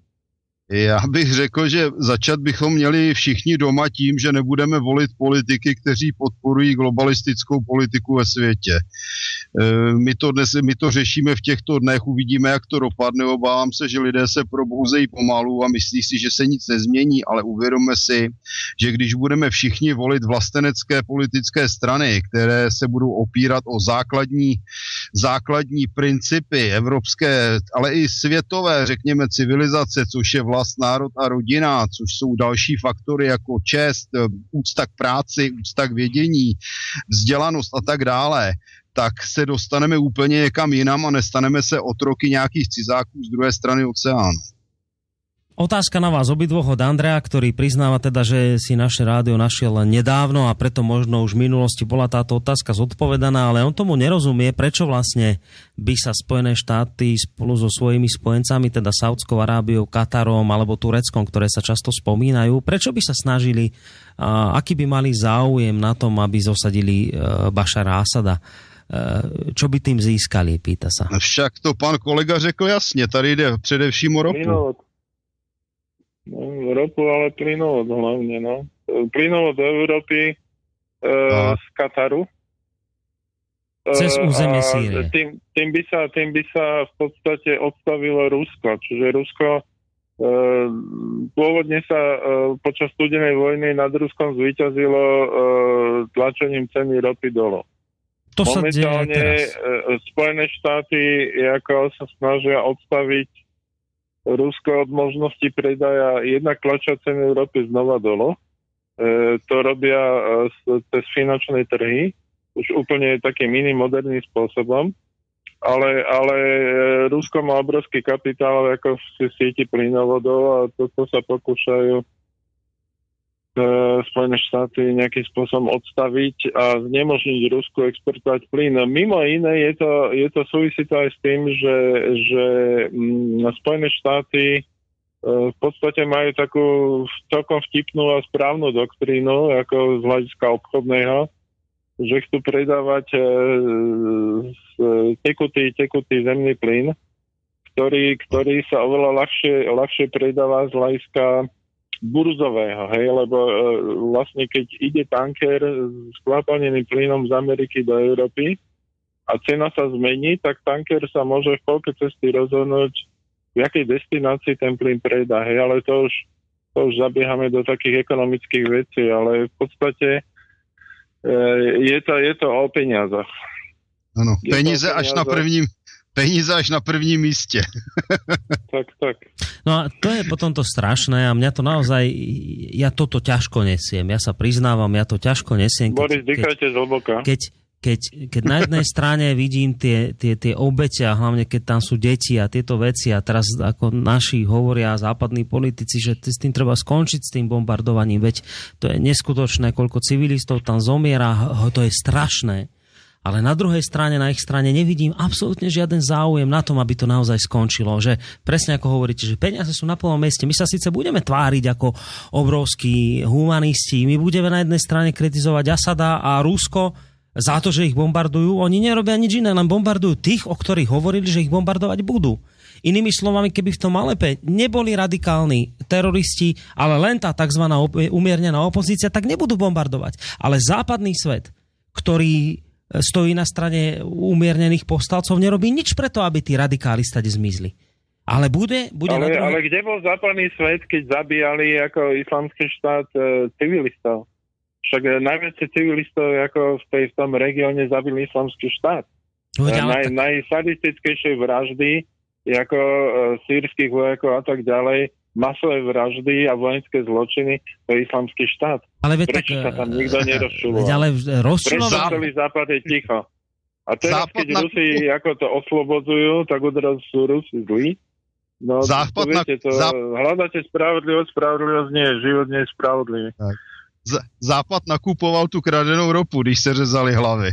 Já bych řekl, že začat bychom měli všichni doma tím, že nebudeme volit politiky, kteří podporují globalistickou politiku ve světě. My to řešíme v těchto dnech, uvidíme, jak to dopadne. Obávám se, že lidé se probouzejí pomalu a myslí si, že se nic nezmění, ale uvědomme si, že když budeme všichni volit vlastenecké politické strany, které se budou opírat o základní principy evropské, ale i světové, řekněme, civilizace, což je vlast, národ a rodina, což jsou další faktory jako čest, úcta k práci, úcta k vědění, vzdělanost a tak dále, tak se dostaneme úplně někam jinam a nestaneme se otroky nějakých cizáků z druhé strany oceánu.
Otázka na vás obidvoch od Andrea, ktorý priznáva teda, že si naše rádio našiel len nedávno a preto možno už v minulosti bola táto otázka zodpovedaná, ale on tomu nerozumie, prečo vlastne by sa Spojené štáty spolu so svojimi spojencami, teda Saudskou Arábiou, Katarom alebo Tureckom, ktoré sa často spomínajú, prečo by sa snažili, aký by mali záujem na tom, aby zosadili Bašara Asada? Čo by tým získali, pýta sa.
Však to pán kolega řekl jasne, tady ide především o ropu.
No, ropu, ale plynovod hlavne, no. Plynovod do Európy z Kataru.
Cez územie Sýrie.
Tým by sa v podstate odstavilo Rusko. Čiže Rusko pôvodne sa počas studenej vojny nad Ruskom zvíťazilo tlačením ceny ropy dolu.
To sa deje teraz.
Spojené štáty ako sa snažia odstaviť Rusko od možnosti predaja jednak tlačia ceny Európy znova dolo. To robia cez finančné trhy, už úplne takým iným moderným spôsobom. Ale Rusko má obrovský kapitál ako v sieti plynovodov a toto sa pokúšajú Spojené štáty nejakým spôsobom odstaviť a znemožniť Rusku exportovať plyn. Mimo iné je to súvisí to aj s tým, že Spojené štáty v podstate majú takú celkom vtipnú a správnu doktrínu ako z hľadiska obchodného, že chcú predávať tekutý zemný plyn, ktorý sa oveľa ľahšie predáva z hľadiska burzového, hej, lebo vlastne keď ide tanker s skvapalneným plynom z Ameriky do Európy a cena sa zmení, tak tanker sa môže v polke cesty rozhodnúť, v jakej destinácii ten plyn predá, hej, ale to už zabiehame do takých ekonomických vecí, ale v podstate je to o peniazoch.
Ano, peníze až na prvním míste.
Tak.
No a to je potom to strašné a mňa to naozaj, ja toto ťažko nesiem. Ja sa priznávam, ja to ťažko nesiem.
Boris, dýchajte zhlboka.
Keď na jednej strane vidím tie obete a hlavne keď tam sú deti a tieto veci a teraz ako naši hovoria západní politici, že s tým treba skončiť s tým bombardovaním, veď to je neskutočné, koľko civilistov tam zomiera, to je strašné. Ale na druhej strane, na ich strane nevidím absolútne žiaden záujem na tom, aby to naozaj skončilo. Že presne ako hovoríte, že peniaze sú na plnom mieste. My sa síce budeme tváriť ako obrovskí humanisti, my budeme na jednej strane kritizovať Asada a Rusko za to, že ich bombardujú. Oni nerobia nič iné, len bombardujú tých, o ktorých hovorili, že ich bombardovať budú. Inými slovami, keby v tom Alepe neboli radikálni teroristi, ale len tá tzv. Umiernená opozícia, tak nebudú bombardovať. Ale západný svet, ktorý stojí na strane umiernených povstalcov, nerobí nič preto, aby tí radikáli stade zmizli. Ale bude
ale kde bol západný svet, keď zabíjali ako islamský štát civilistov? Však najviac civilistov ako v tom regióne zabili islamský štát. Najsadistickejšie vraždy ako sýrskych vojakov a tak ďalej, masové vraždy a vojenské zločiny, to je islamský štát.
Ale
prečo sa tam nikto nerozčuloval? Prečo celý západ je ticho? A teraz, keď Rusi ako to oslobodzujú, tak odrazu sú Rusi zlí. No, hľadáte spravodlivosť nie je, život nie je spravodlivý.
Západ nakupoval tu kradenou ropu, když se řezali hlavy.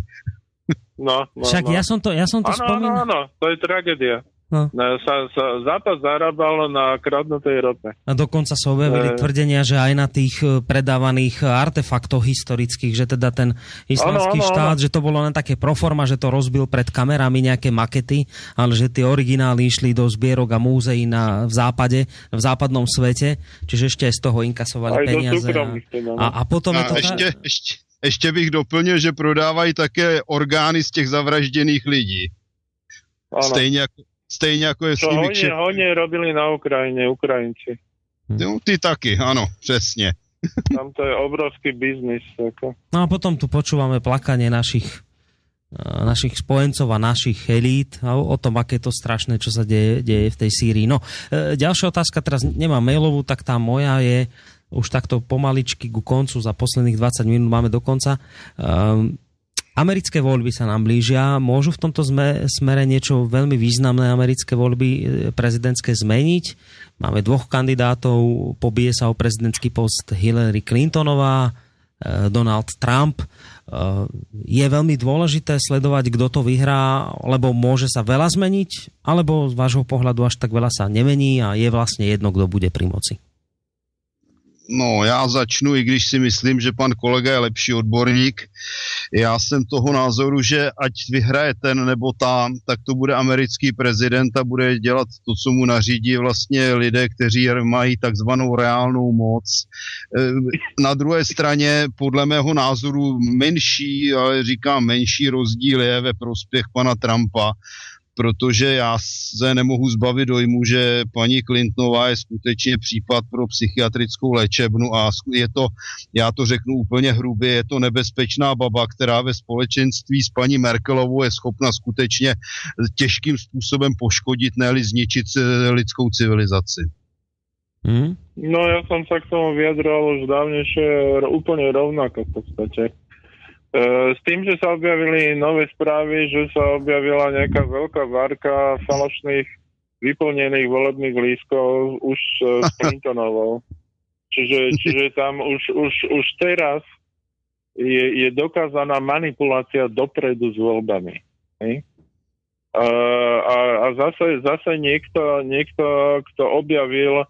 No.
Však ja som to spomínal.
Áno, to je tragédia. No. Západ zarábal na kradnutej rope.
A dokonca sa objavili tvrdenia, že aj na tých predávaných artefaktoch historických, že teda ten islamský štát, že to bolo len také proforma, že to rozbil pred kamerami nejaké makety, ale že tie originály išli do zbierok a múzeí v západe, v západnom svete, čiže ešte aj z toho inkasovali
aj
peniaze. A potom je to...
Ještě bych doplnil, že prodávají také orgány z těch zavražděných lidí. Stejně jako je s nimi
hodně robili na Ukrajine, Ukrajinci.
No, ty taky, ano, přesně.
Tam to je obrovský biznis. Ako.
No a potom tu počúvame plakanie našich spojencov a našich elít a o tom, aké je to strašné, čo sa deje v tej Sýrii. No, ďalšia otázka, teraz nemám mailovú, tak tá moja je už takto pomaličky ku koncu, za posledných 20 minút máme do konca. Americké voľby sa nám blížia. Môžu v tomto smere niečo veľmi významné americké voľby prezidentské zmeniť? Máme dvoch kandidátov, pobije sa o prezidentský post Hillary Clintonová, Donald Trump. Je veľmi dôležité sledovať, kto to vyhrá, lebo môže sa veľa zmeniť, alebo z vášho pohľadu až tak veľa sa nemení a je vlastne jedno, kto bude pri moci.
No, já začnu, i když si myslím, že pan kolega je lepší odborník. Já jsem toho názoru, že ať vyhraje ten nebo tam, tak to bude americký prezident a bude dělat to, co mu nařídí vlastně lidé, kteří mají takzvanou reálnou moc. Na druhé straně, podle mého názoru, menší rozdíl je ve prospěch pana Trumpa, protože já se nemohu zbavit dojmu, že paní Clintonová je skutečně případ pro psychiatrickou léčebnu a je to, já to řeknu úplně hrubě, je to nebezpečná baba, která ve společenství s paní Merkelovou je schopna skutečně těžkým způsobem poškodit, ne-li zničit lidskou civilizaci.
No ja som sa k tomu vyjadroval už dávnejšie úplne rovnako v podstate. S tým, že sa objavili nové správy, že sa objavila nejaká veľká várka falošných vyplnených volebných lístkov už s Clintonovou. Čiže tam už teraz je dokázaná manipulácia dopredu s voľbami. A zase niekto, kto objavil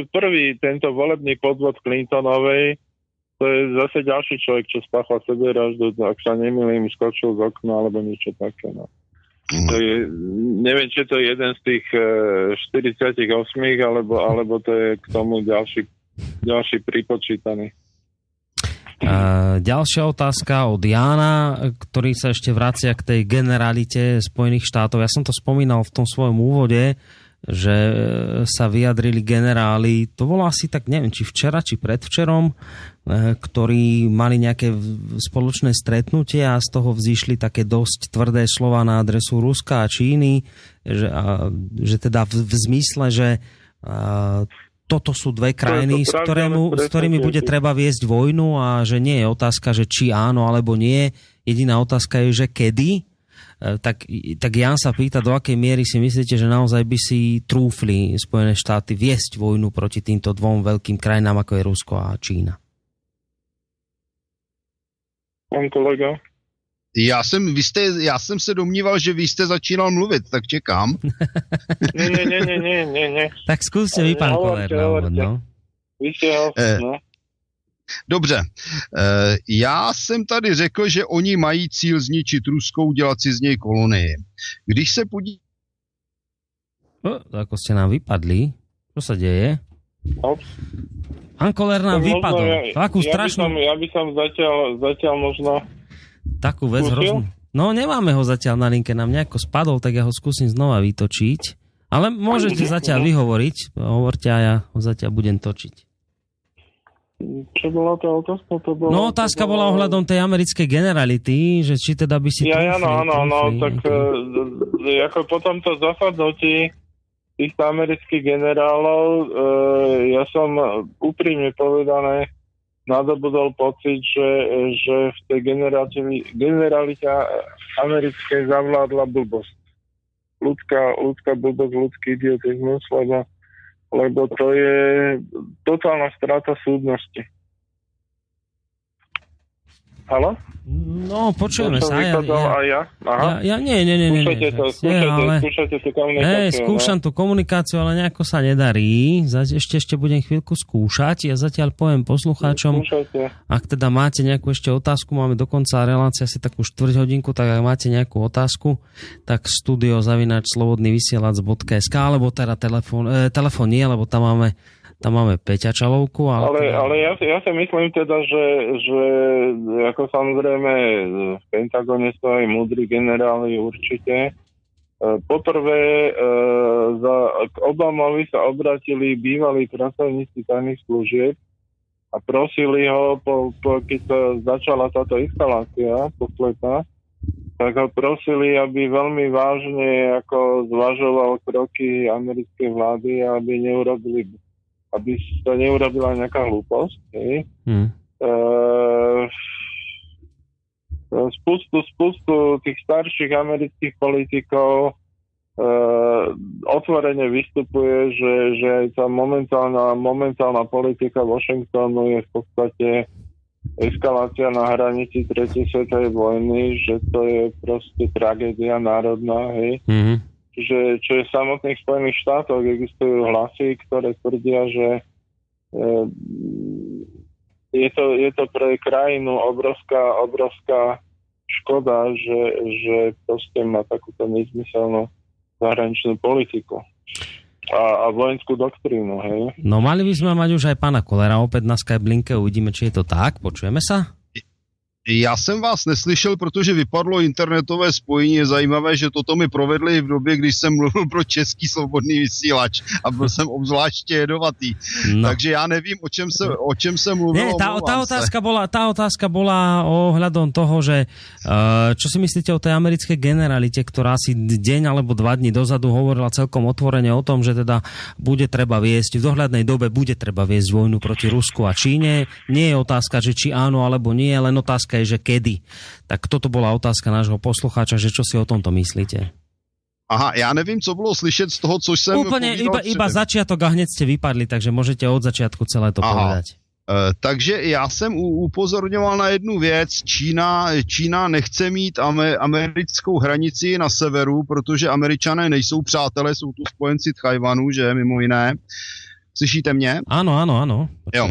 prvý tento volebný podvod Clintonovej, To je zase ďalší človek, čo spáchal sebevraždu, ak sa nemýlim, skočil z okna alebo niečo také. No. To je, neviem, či to je jeden z tých 48, alebo to je k tomu ďalší pripočítaný.
Ďalšia otázka od Jána, ktorý sa ešte vracia k tej generalite Spojených štátov. Ja som to spomínal v tom svojom úvode, že sa vyjadrili generáli, to bolo asi tak, neviem, či včera, či predvčerom, ktorí mali nejaké spoločné stretnutie a z toho vzýšli také dosť tvrdé slova na adresu Ruska a Číny, že teda v zmysle, že toto sú dve krajiny, s ktorými bude treba viesť vojnu a že nie je otázka, že či áno alebo nie, jediná otázka je, že kedy. Tak Jan sa pýta, do akej miery si myslíte, že naozaj by si trúfli Spojené štáty viesť vojnu proti týmto dvom veľkým krajinám, ako je Rusko a Čína?
Pán kolega?
Já jsem se domníval, že vy jste začínal mluvit, tak čekám.
Ne.
Tak skúste vy, pán Koller, na úvod, no.
Vy ste no.
Dobře, já jsem tady řekl, že oni mají cíl zničit Rusko, udělat si z něj kolonii. Když se
Ako ste nám vypadli? Čo sa deje? Pán Koller nám vypadol.
Ja by som zatiaľ možno
takú vec hroznú. No nemáme ho zatiaľ na linke, nám nejako spadol, tak ja ho skúsim znova vytočiť. Ale môžete zatiaľ vyhovoriť, hovorte a ja ho zatiaľ budem točiť.
Čo bola tá otázka?
Otázka bola ohľadom tej americkej generality, že či teda by si
trúfli. Tak ako po tomto zasadnutí týchto amerických generálov, ja som úprimne povedané nadobudol pocit, že v tej generalite americkej zavládla blbosť. Ľudská blbosť, ľudský idiotizmus, lebo to je totálna strata súdnosti. Haló?
No, počujeme sa.
Ja? Aha.
Nie.
Skúšajte tú komunikáciu.
Skúšam tú komunikáciu, ale nejako sa nedarí. Ešte budem chvíľku skúšať. Ja zatiaľ poviem poslucháčom, ak teda máte nejakú ešte otázku, máme dokonca relácia asi takú 4 hodinku, tak ak máte nejakú otázku, tak studio@slobodnyvysielac.sk alebo teda telefón nie, lebo tam máme Peťa Čalovku.
Ale ja si myslím teda, že ako samozrejme v Pentagone sú aj múdri generáli určite. Poprvé k Obamovi sa obratili bývalí pracovníci tajných služieb a prosili ho, keď sa začala táto eskalácia posledná, tak ho prosili, aby veľmi vážne ako zvažoval kroky americkej vlády a aby to neurobila nejaká hlúposť. Spustu tých starších amerických politikov otvorene vystupuje, že aj tá momentálna politika Washingtonu je v podstate eskalácia na hranici 3. svetovej vojny, že to je proste tragédia národná, hej. Čo je v samotných Spojených štátoch existujú hlasy, ktoré tvrdia, že je to pre krajinu obrovská škoda, že proste má takúto nezmyselnú zahraničnú politiku a vojenskú doktrínu. Hej.
No mali by sme mať už aj pána Kollera opäť na Skype linke, uvidíme, či je to tak. Počujeme sa?
Já jsem vás neslyšel, protože vypadlo internetové spojení. Je zajímavé, že toto mi provedli v době, když jsem mluvil pro Český slobodný vysílač a byl jsem obzvláště jedovatý. No. Takže já nevím, o čem se mluvilo.
Tá otázka bola ohľadom toho, že čo si myslíte o tej americkej generalite, ktorá si deň alebo 2 dní dozadu hovorila celkom otvorene o tom, že teda bude treba viesť, v dohľadnej dobe bude treba viesť vojnu proti Rusku a Číne. Nie je otázka, že či áno alebo nie, len otázka je, že kedy. Tak toto bola otázka nášho poslucháča, že čo si o tomto myslíte?
Aha, já nevím, co bylo slyšet z toho, co jsem
úplne iba začiatok a hneď ste vypadli, takže môžete od začiatku celé to povedať.
Takže já jsem upozorňoval na jednu věc. Čína nechce mít americkou hranici na severu, protože Američané nejsou přátelé, jsou tu spojenci Tchajvanu, že mimo jiné. Slyšíte mě?
Ano.
Jo.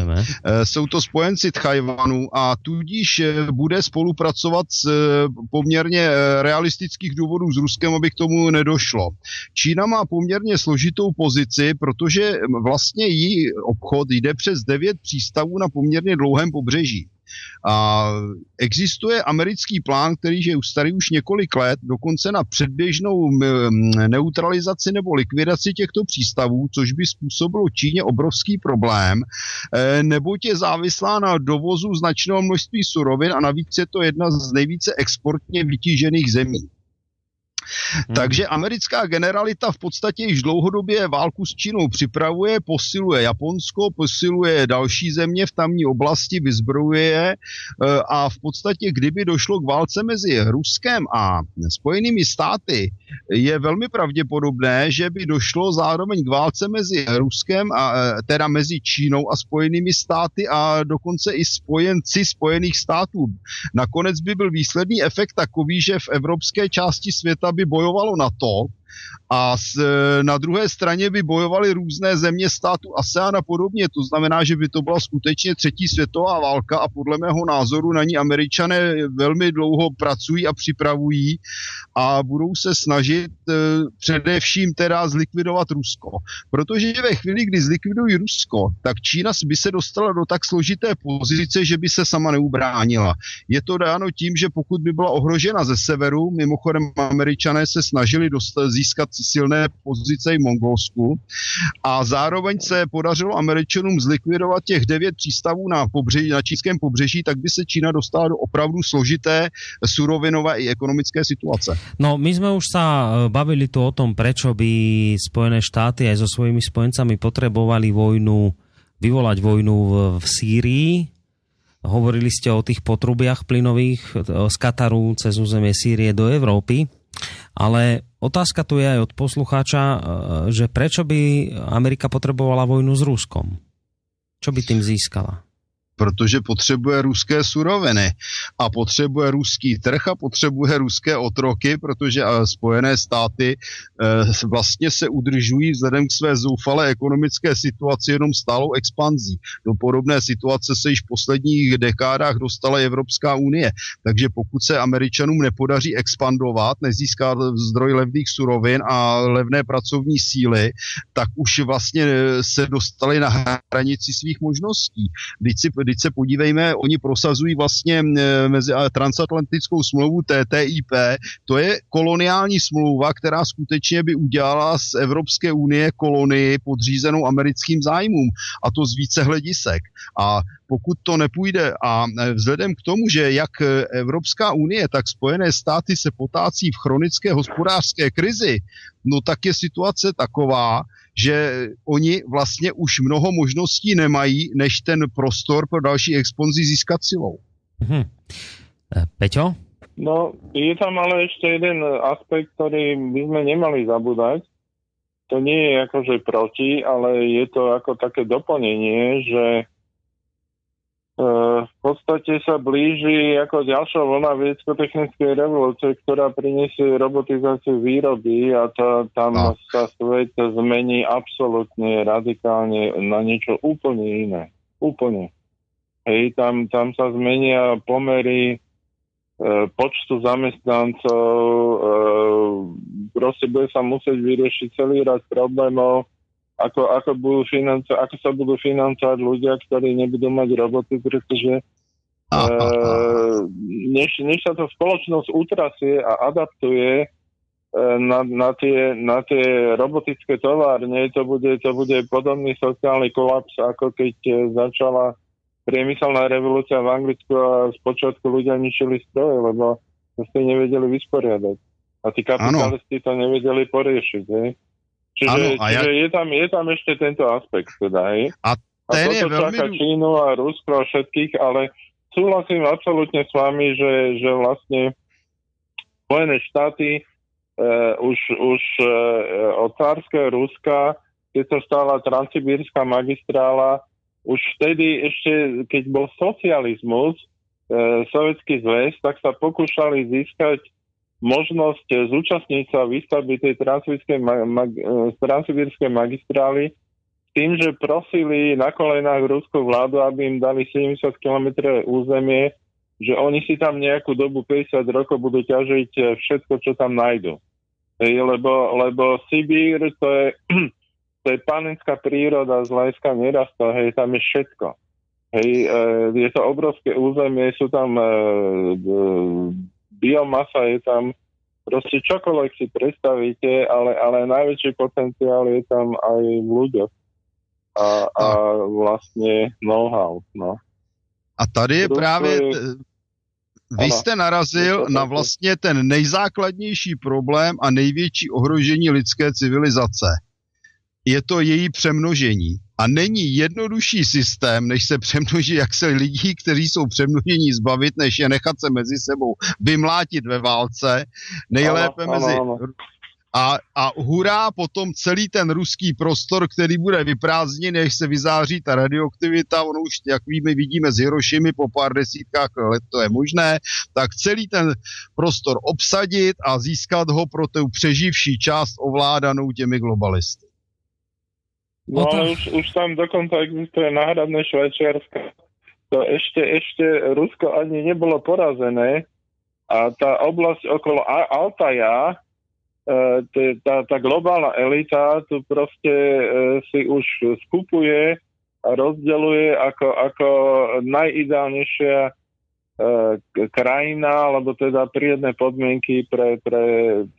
Jsou to spojenci Tchajvanu a tudíž bude spolupracovat s poměrně realistických důvodů s Ruskem, aby k tomu nedošlo. Čína má poměrně složitou pozici, protože vlastně její obchod jde přes 9 přístavů na poměrně dlouhém pobřeží. A existuje americký plán, který je starý už několik let, dokonce na předběžnou neutralizaci nebo likvidaci těchto přístavů, což by způsobilo Číně obrovský problém, neboť je závislá na dovozu značného množství surovin a navíc je to jedna z nejvíce exportně vytížených zemí. Takže americká generalita v podstatě již dlouhodobě válku s Čínou připravuje, posiluje Japonsko, posiluje další země v tamní oblasti, vyzbrojuje je a v podstatě, kdyby došlo k válce mezi Ruskem a Spojenými státy, je velmi pravděpodobné, že by došlo zároveň k válce mezi Ruskem a teda mezi Čínou a Spojenými státy a dokonce i spojenci Spojených států. Nakonec by byl výsledný efekt takový, že v evropské části světa by bojovalo NATO a na druhé straně by bojovaly různé země státu ASEAN a podobně. To znamená, že by to byla skutečně třetí světová válka a podle mého názoru na ní Američané velmi dlouho pracují a připravují a budou se snažit především teda zlikvidovat Rusko. Protože ve chvíli, kdy zlikvidují Rusko, tak Čína by se dostala do tak složité pozice, že by se sama neubránila. Je to dáno tím, že pokud by byla ohrožena ze severu, mimochodem Američané se snažili získat silné pozice i v Mongolsku a zároveň se podařilo Američanům zlikvidovat těch 9 přístavů na čínském pobřeží, tak by se Čína dostala do opravdu složité surovinové i ekonomické situace.
No, my sme už sa bavili tu o tom, prečo by Spojené štáty aj so svojimi spojencami potrebovali vyvolať vojnu v Sýrii. Hovorili ste o tých potrubiach plynových z Kataru cez územie Sýrie do Európy. Ale otázka tu je aj od poslucháča, že prečo by Amerika potrebovala vojnu s Ruskom? Čo by tým získala?
Protože potřebuje ruské suroviny a potřebuje ruský trh a potřebuje ruské otroky, protože Spojené státy vlastně se udržují vzhledem k své zoufalé ekonomické situaci jenom stálou expanzí. Do podobné situace se již v posledních dekádách dostala Evropská unie. Takže pokud se Američanům nepodaří expandovat, nezíská zdroj levných surovin a levné pracovní síly, tak už vlastně se dostali na hranici svých možností. Když se podívejme, oni prosazují vlastně mezi transatlantickou smlouvu TTIP, to je koloniální smlouva, která skutečně by udělala z Evropské unie kolonii podřízenou americkým zájmům, a to z více hledisek. A pokud to nepůjde a vzhledem k tomu, že jak Evropská unie, tak Spojené státy se potácí v chronické hospodářské krizi, no tak je situace taková, že oni vlastně už mnoho možností nemají, než ten prostor pro další expanzi získat silou.
Peťo?
No, je tam ale ešte jeden aspekt, ktorý by sme nemali zabúdať. To nie je akože proti, ale je to ako také doplnenie, že v podstate sa blíži ako ďalšia vlna vedecko-technickej revolúcie, ktorá prinesie robotizáciu výroby a tam sa svet zmení absolútne radikálne na niečo úplne iné. Úplne. Hej, tam sa zmenia pomery počtu zamestnancov, proste bude sa musieť vyriešiť celý rad problémov, ako sa budú financovať ľudia, ktorí nebudú mať roboty, pretože než sa to spoločnosť utrasie a adaptuje na tie robotické továrne, to bude podobný sociálny kolaps, ako keď začala priemyselná revolúcia v Anglicku a spočiatku ľudia ničili stroje, lebo sa s tým nevedeli vysporiadať. A tí kapitalisti to nevedeli poriešiť, hej? Čiže je tam ešte tento aspekt, teda, hej. A toto čaká Čínu a Rusko a všetkých, ale súhlasím absolútne s vami, že vlastne Spojené štáty už od cárskeho Ruska, keď sa stala transsibírska magistrála, už vtedy ešte, keď bol socializmus, Sovietský zväz, tak sa pokúšali získať možnosť zúčastniť sa výstavby tej transsibírskej magistrály v tým, že prosili na kolenách ruskú vládu, aby im dali 70 kilometrové územie, že oni si tam nejakú dobu 50 rokov budú ťažiť všetko, čo tam nájdu. Lebo Sibír to je panenská príroda z hľadiska nerasta, tam je všetko. Je to obrovské územie, sú tam biomasa, je tam proste čokoľvek si predstavíte, ale najväčší potenciál je tam aj v ľuďoch a vlastne know-how. No.
A tady je právě, vy jste narazil na vlastně ten nejzákladnější problém a největší ohrožení lidské civilizace. Je to její přemnožení. A není jednodušší systém, než se přemnoží, jak se lidí, kteří jsou přemnožení, zbavit, než je nechat se mezi sebou vymlátit ve válce. Nejlépe mezi... A hurá potom celý ten ruský prostor, který bude vyprázdněn, než se vyzáří ta radioaktivita, ono už, jak víme, vidíme z Hirošimy po pár desítkách let, to je možné, tak celý ten prostor obsadit a získat ho pro tu přeživší část ovládanou těmi globalisty.
No ale už tam dokonca existuje náhradné Švajčiarsko. To ešte Rusko ani nebolo porazené a tá oblasť okolo Altaja, tá globálna elita tu proste si už skupuje a rozdeľuje ako najideálnejšia krajina, alebo teda prírodné podmienky pre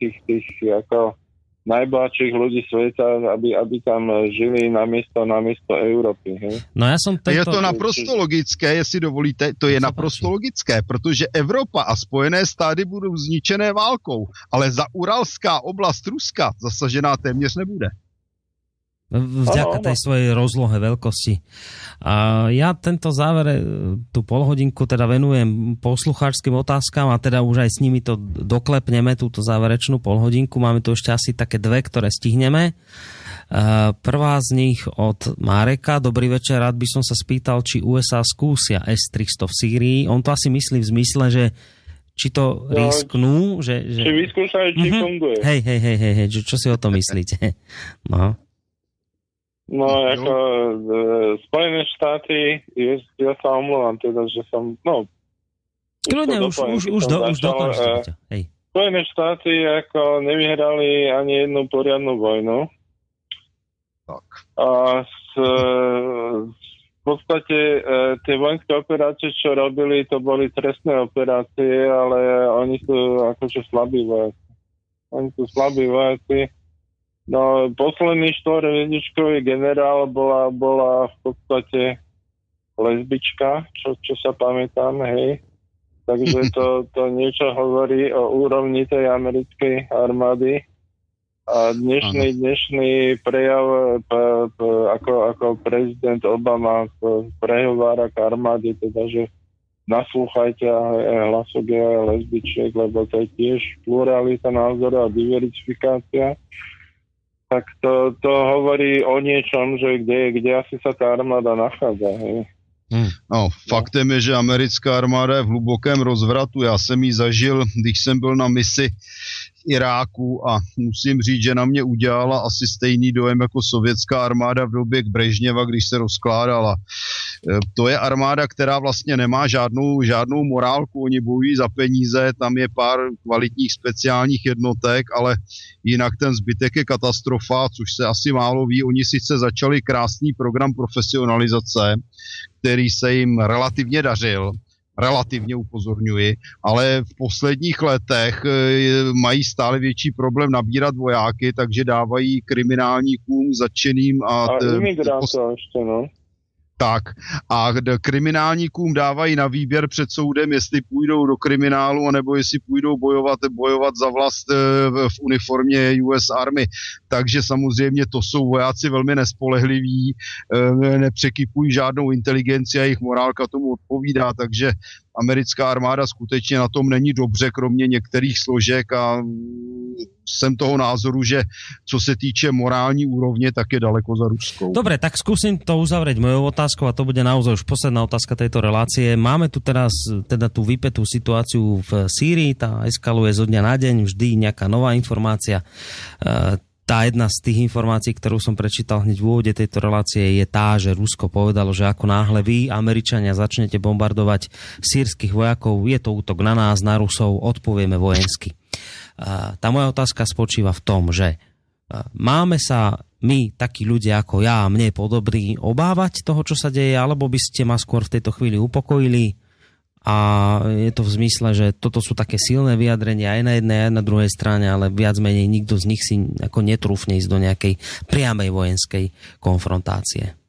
tých ako najbohatších ľudí sveta, aby tam žili namiesto Európy. Hej?
No ja som
Je to naprosto logické, jestli dovolíte, to je naprosto logické, protože Evropa a Spojené státy budou zničené válkou, ale za Uralská oblast Ruska zasažená téměř nebude.
Vďaka tej svojej rozlohe veľkosti. A ja tento záver, tú polhodinku teda venujem poslucháčským otázkam a teda už aj s nimi to doklepneme, túto záverečnú polhodinku. Máme tu ešte asi také dve, ktoré stihneme. Prvá z nich od Mareka. Dobrý večer, rád by som sa spýtal, či USA skúsia S-300 v Sýrii. On to asi myslí v zmysle, že či to risknú, že...
Či vyskúšajú, či funguje.
Hej, čo si o tom myslíte? No.
No, ako Spojené štáty, ja sa omluvám teda, že som,
Kľudne, už dokončite. Hej.
Spojené štáty ako nevyhrali ani jednu poriadnu vojnu.
Tak.
A v podstate tie vojenské operácie, čo robili, to boli trestné operácie, ale oni sú akože slabí vojaci. No, posledný štvorhviezdičkový generál bola v podstate lesbička, čo sa pamätám, hej. Takže to niečo hovorí o úrovni tej americkej armády. A dnešný prejav ako prezident Obama prehovára k armáde, teda, že naslúchajte hlasok lesbičiek, lebo to je tiež pluralita názorov a diversifikácia. Tak to hovorí o niečom, že kde asi sa tá armáda nachádza. Hej.
No, faktem je, že americká armáda je v hlubokém rozvratu. Já jsem ji zažil, když jsem byl na misi v Iráku a musím říct, že na mě udělala asi stejný dojem jako sovětská armáda v době Brežněva, když se rozkládala. To je armáda, která vlastně nemá žádnou morálku, oni bojují za peníze, tam je pár kvalitních speciálních jednotek, ale jinak ten zbytek je katastrofa, což se asi málo ví. Oni sice začali krásný program profesionalizace, který se jim relativně dařil, relativně upozorňuji, ale v posledních letech mají stále větší problém nabírat vojáky, takže dávají kriminálníkům zatčeným a
imigrátor ještě, no.
Tak a kriminálníkům dávají na výběr před soudem, jestli půjdou do kriminálu, anebo jestli půjdou bojovat za vlast v uniformě US Army. Takže samozřejmě to jsou vojáci velmi nespolehliví, nepřekypují žádnou inteligenci a jejich morálka tomu odpovídá, takže americká armáda skutečně na tom není dobře, kromě některých složek a jsem toho názoru, že co se týče morální úrovně, tak je daleko za Ruskou.
Dobre, tak skúsim to uzavrieť mojou otázkou a to bude naozaj už posledná otázka tejto relácie. Máme tu teraz teda tú vypätú situáciu v Sýrii, tá eskaluje zo dňa na deň, vždy nejaká nová informácia. tá jedna z tých informácií, ktorú som prečítal hneď v úvode tejto relácie, je tá, že Rusko povedalo, že ako náhle vy, Američania, začnete bombardovať sýrskych vojakov, je to útok na nás, na Rusov, odpovieme vojensky. Tá moja otázka spočíva v tom, že máme sa my, takí ľudia ako ja a mne podobní, obávať toho, čo sa deje, alebo by ste ma skôr v tejto chvíli upokojili? A je to v zmysle, že toto sú také silné vyjadrenia aj na jednej, aj na druhej strane, ale viac menej nikto z nich si ako netrúfne ísť do nejakej priamej vojenskej konfrontácie.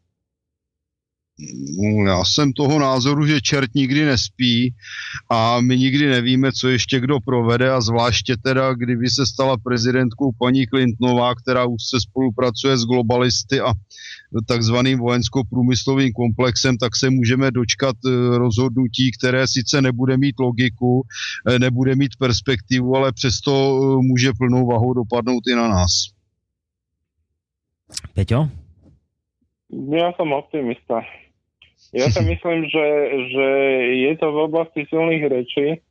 No, já jsem toho názoru, že čert nikdy nespí a my nikdy nevíme, co ještě kdo provede, a zvláště teda, kdyby se stala prezidentkou paní Clintonová, která už se spolupracuje s globalisty a takzvaným vojensko-průmyslovým komplexem, tak se můžeme dočkat rozhodnutí, které sice nebude mít logiku, nebude mít perspektivu, ale přesto může plnou vahou dopadnout i na nás.
Peťo?
Ja som optimista. Ja si myslím, že je to v oblasti silných rečí.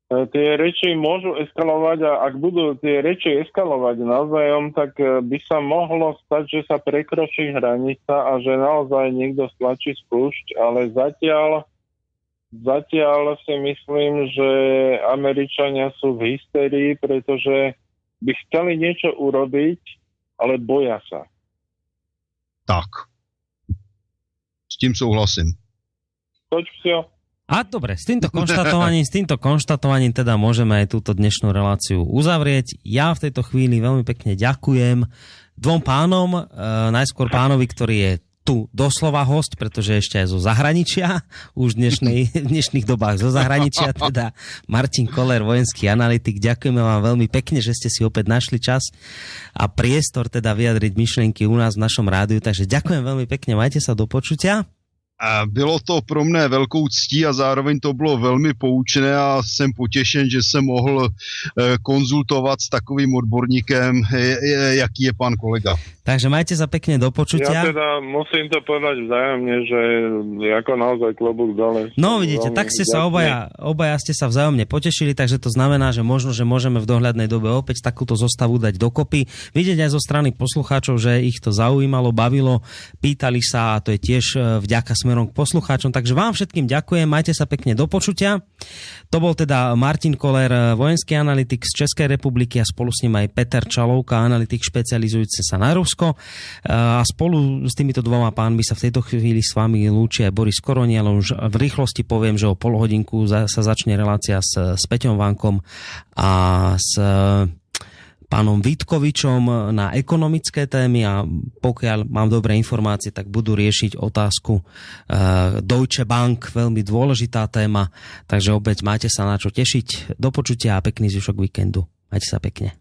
Tie reči môžu eskalovať a ak budú tie reči eskalovať navzájom, tak by sa mohlo stať, že sa prekročí hranica a že naozaj niekto stlačí spúšť, ale zatiaľ si myslím, že Američania sú v hysterii, pretože by chceli niečo urobiť, ale boja sa.
Tak. S tím souhlasím.
A dobre, s týmto konštatovaním teda môžeme aj túto dnešnú reláciu uzavrieť. Ja v tejto chvíli veľmi pekne ďakujem dvom pánom, najskôr pánovi, ktorý je tu doslova host, pretože ešte aj zo zahraničia, už v dnešných dobách zo zahraničia, teda Martin Koller, vojenský analytik. Ďakujeme vám veľmi pekne, že ste si opäť našli čas a priestor teda vyjadriť myšlienky u nás v našom rádiu, takže ďakujem veľmi pekne, majte sa do počutia.
A bylo to pro mne velkou ctí a zároveň to bylo velmi poučné a jsem potěšen, že jsem mohl konzultovat s takovým odborníkem, jaký je pán kolega.
Takže majte sa pekne do počutia.
Ja teda musím to povedať vzájomne, že ako naozaj klobúk dole.
No vidíte, tak ste sa obaja ste sa vzájomne potešili, takže to znamená, že možno, že môžeme v dohľadnej dobe opäť takúto zostavu dať dokopy. Vidieť aj zo strany poslucháčov, že ich to zaujímalo, bavilo, pýtali sa a to je tiež vďaka smerom k poslucháčom. Takže vám všetkým ďakujem, majte sa pekne do počutia. To bol teda Martin Koller, vojenský analytik z Českej republiky a spolu s ním aj Peter Čalovka, analytik špecializujúci sa na Rusko. A spolu s týmito dvoma pánmi sa v tejto chvíli s vami lúči aj Boris Koroni, ale už v rýchlosti poviem, že o pol hodinku sa začne relácia s Peťom Vankom a s pánom Vítkovičom na ekonomické témy a pokiaľ mám dobré informácie, tak budú riešiť otázku Deutsche Bank, veľmi dôležitá téma, takže opäť máte sa na čo tešiť. Do počutia a pekný zvyšok víkendu. Majte sa pekne.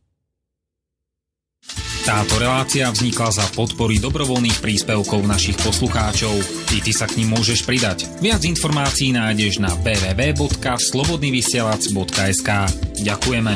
Táto relácia vznikla za podpory dobrovoľných príspevkov našich poslucháčov. I ty sa k nim môžeš pridať. Viac informácií nájdeš na www.slobodnyvysielac.sk. Ďakujeme.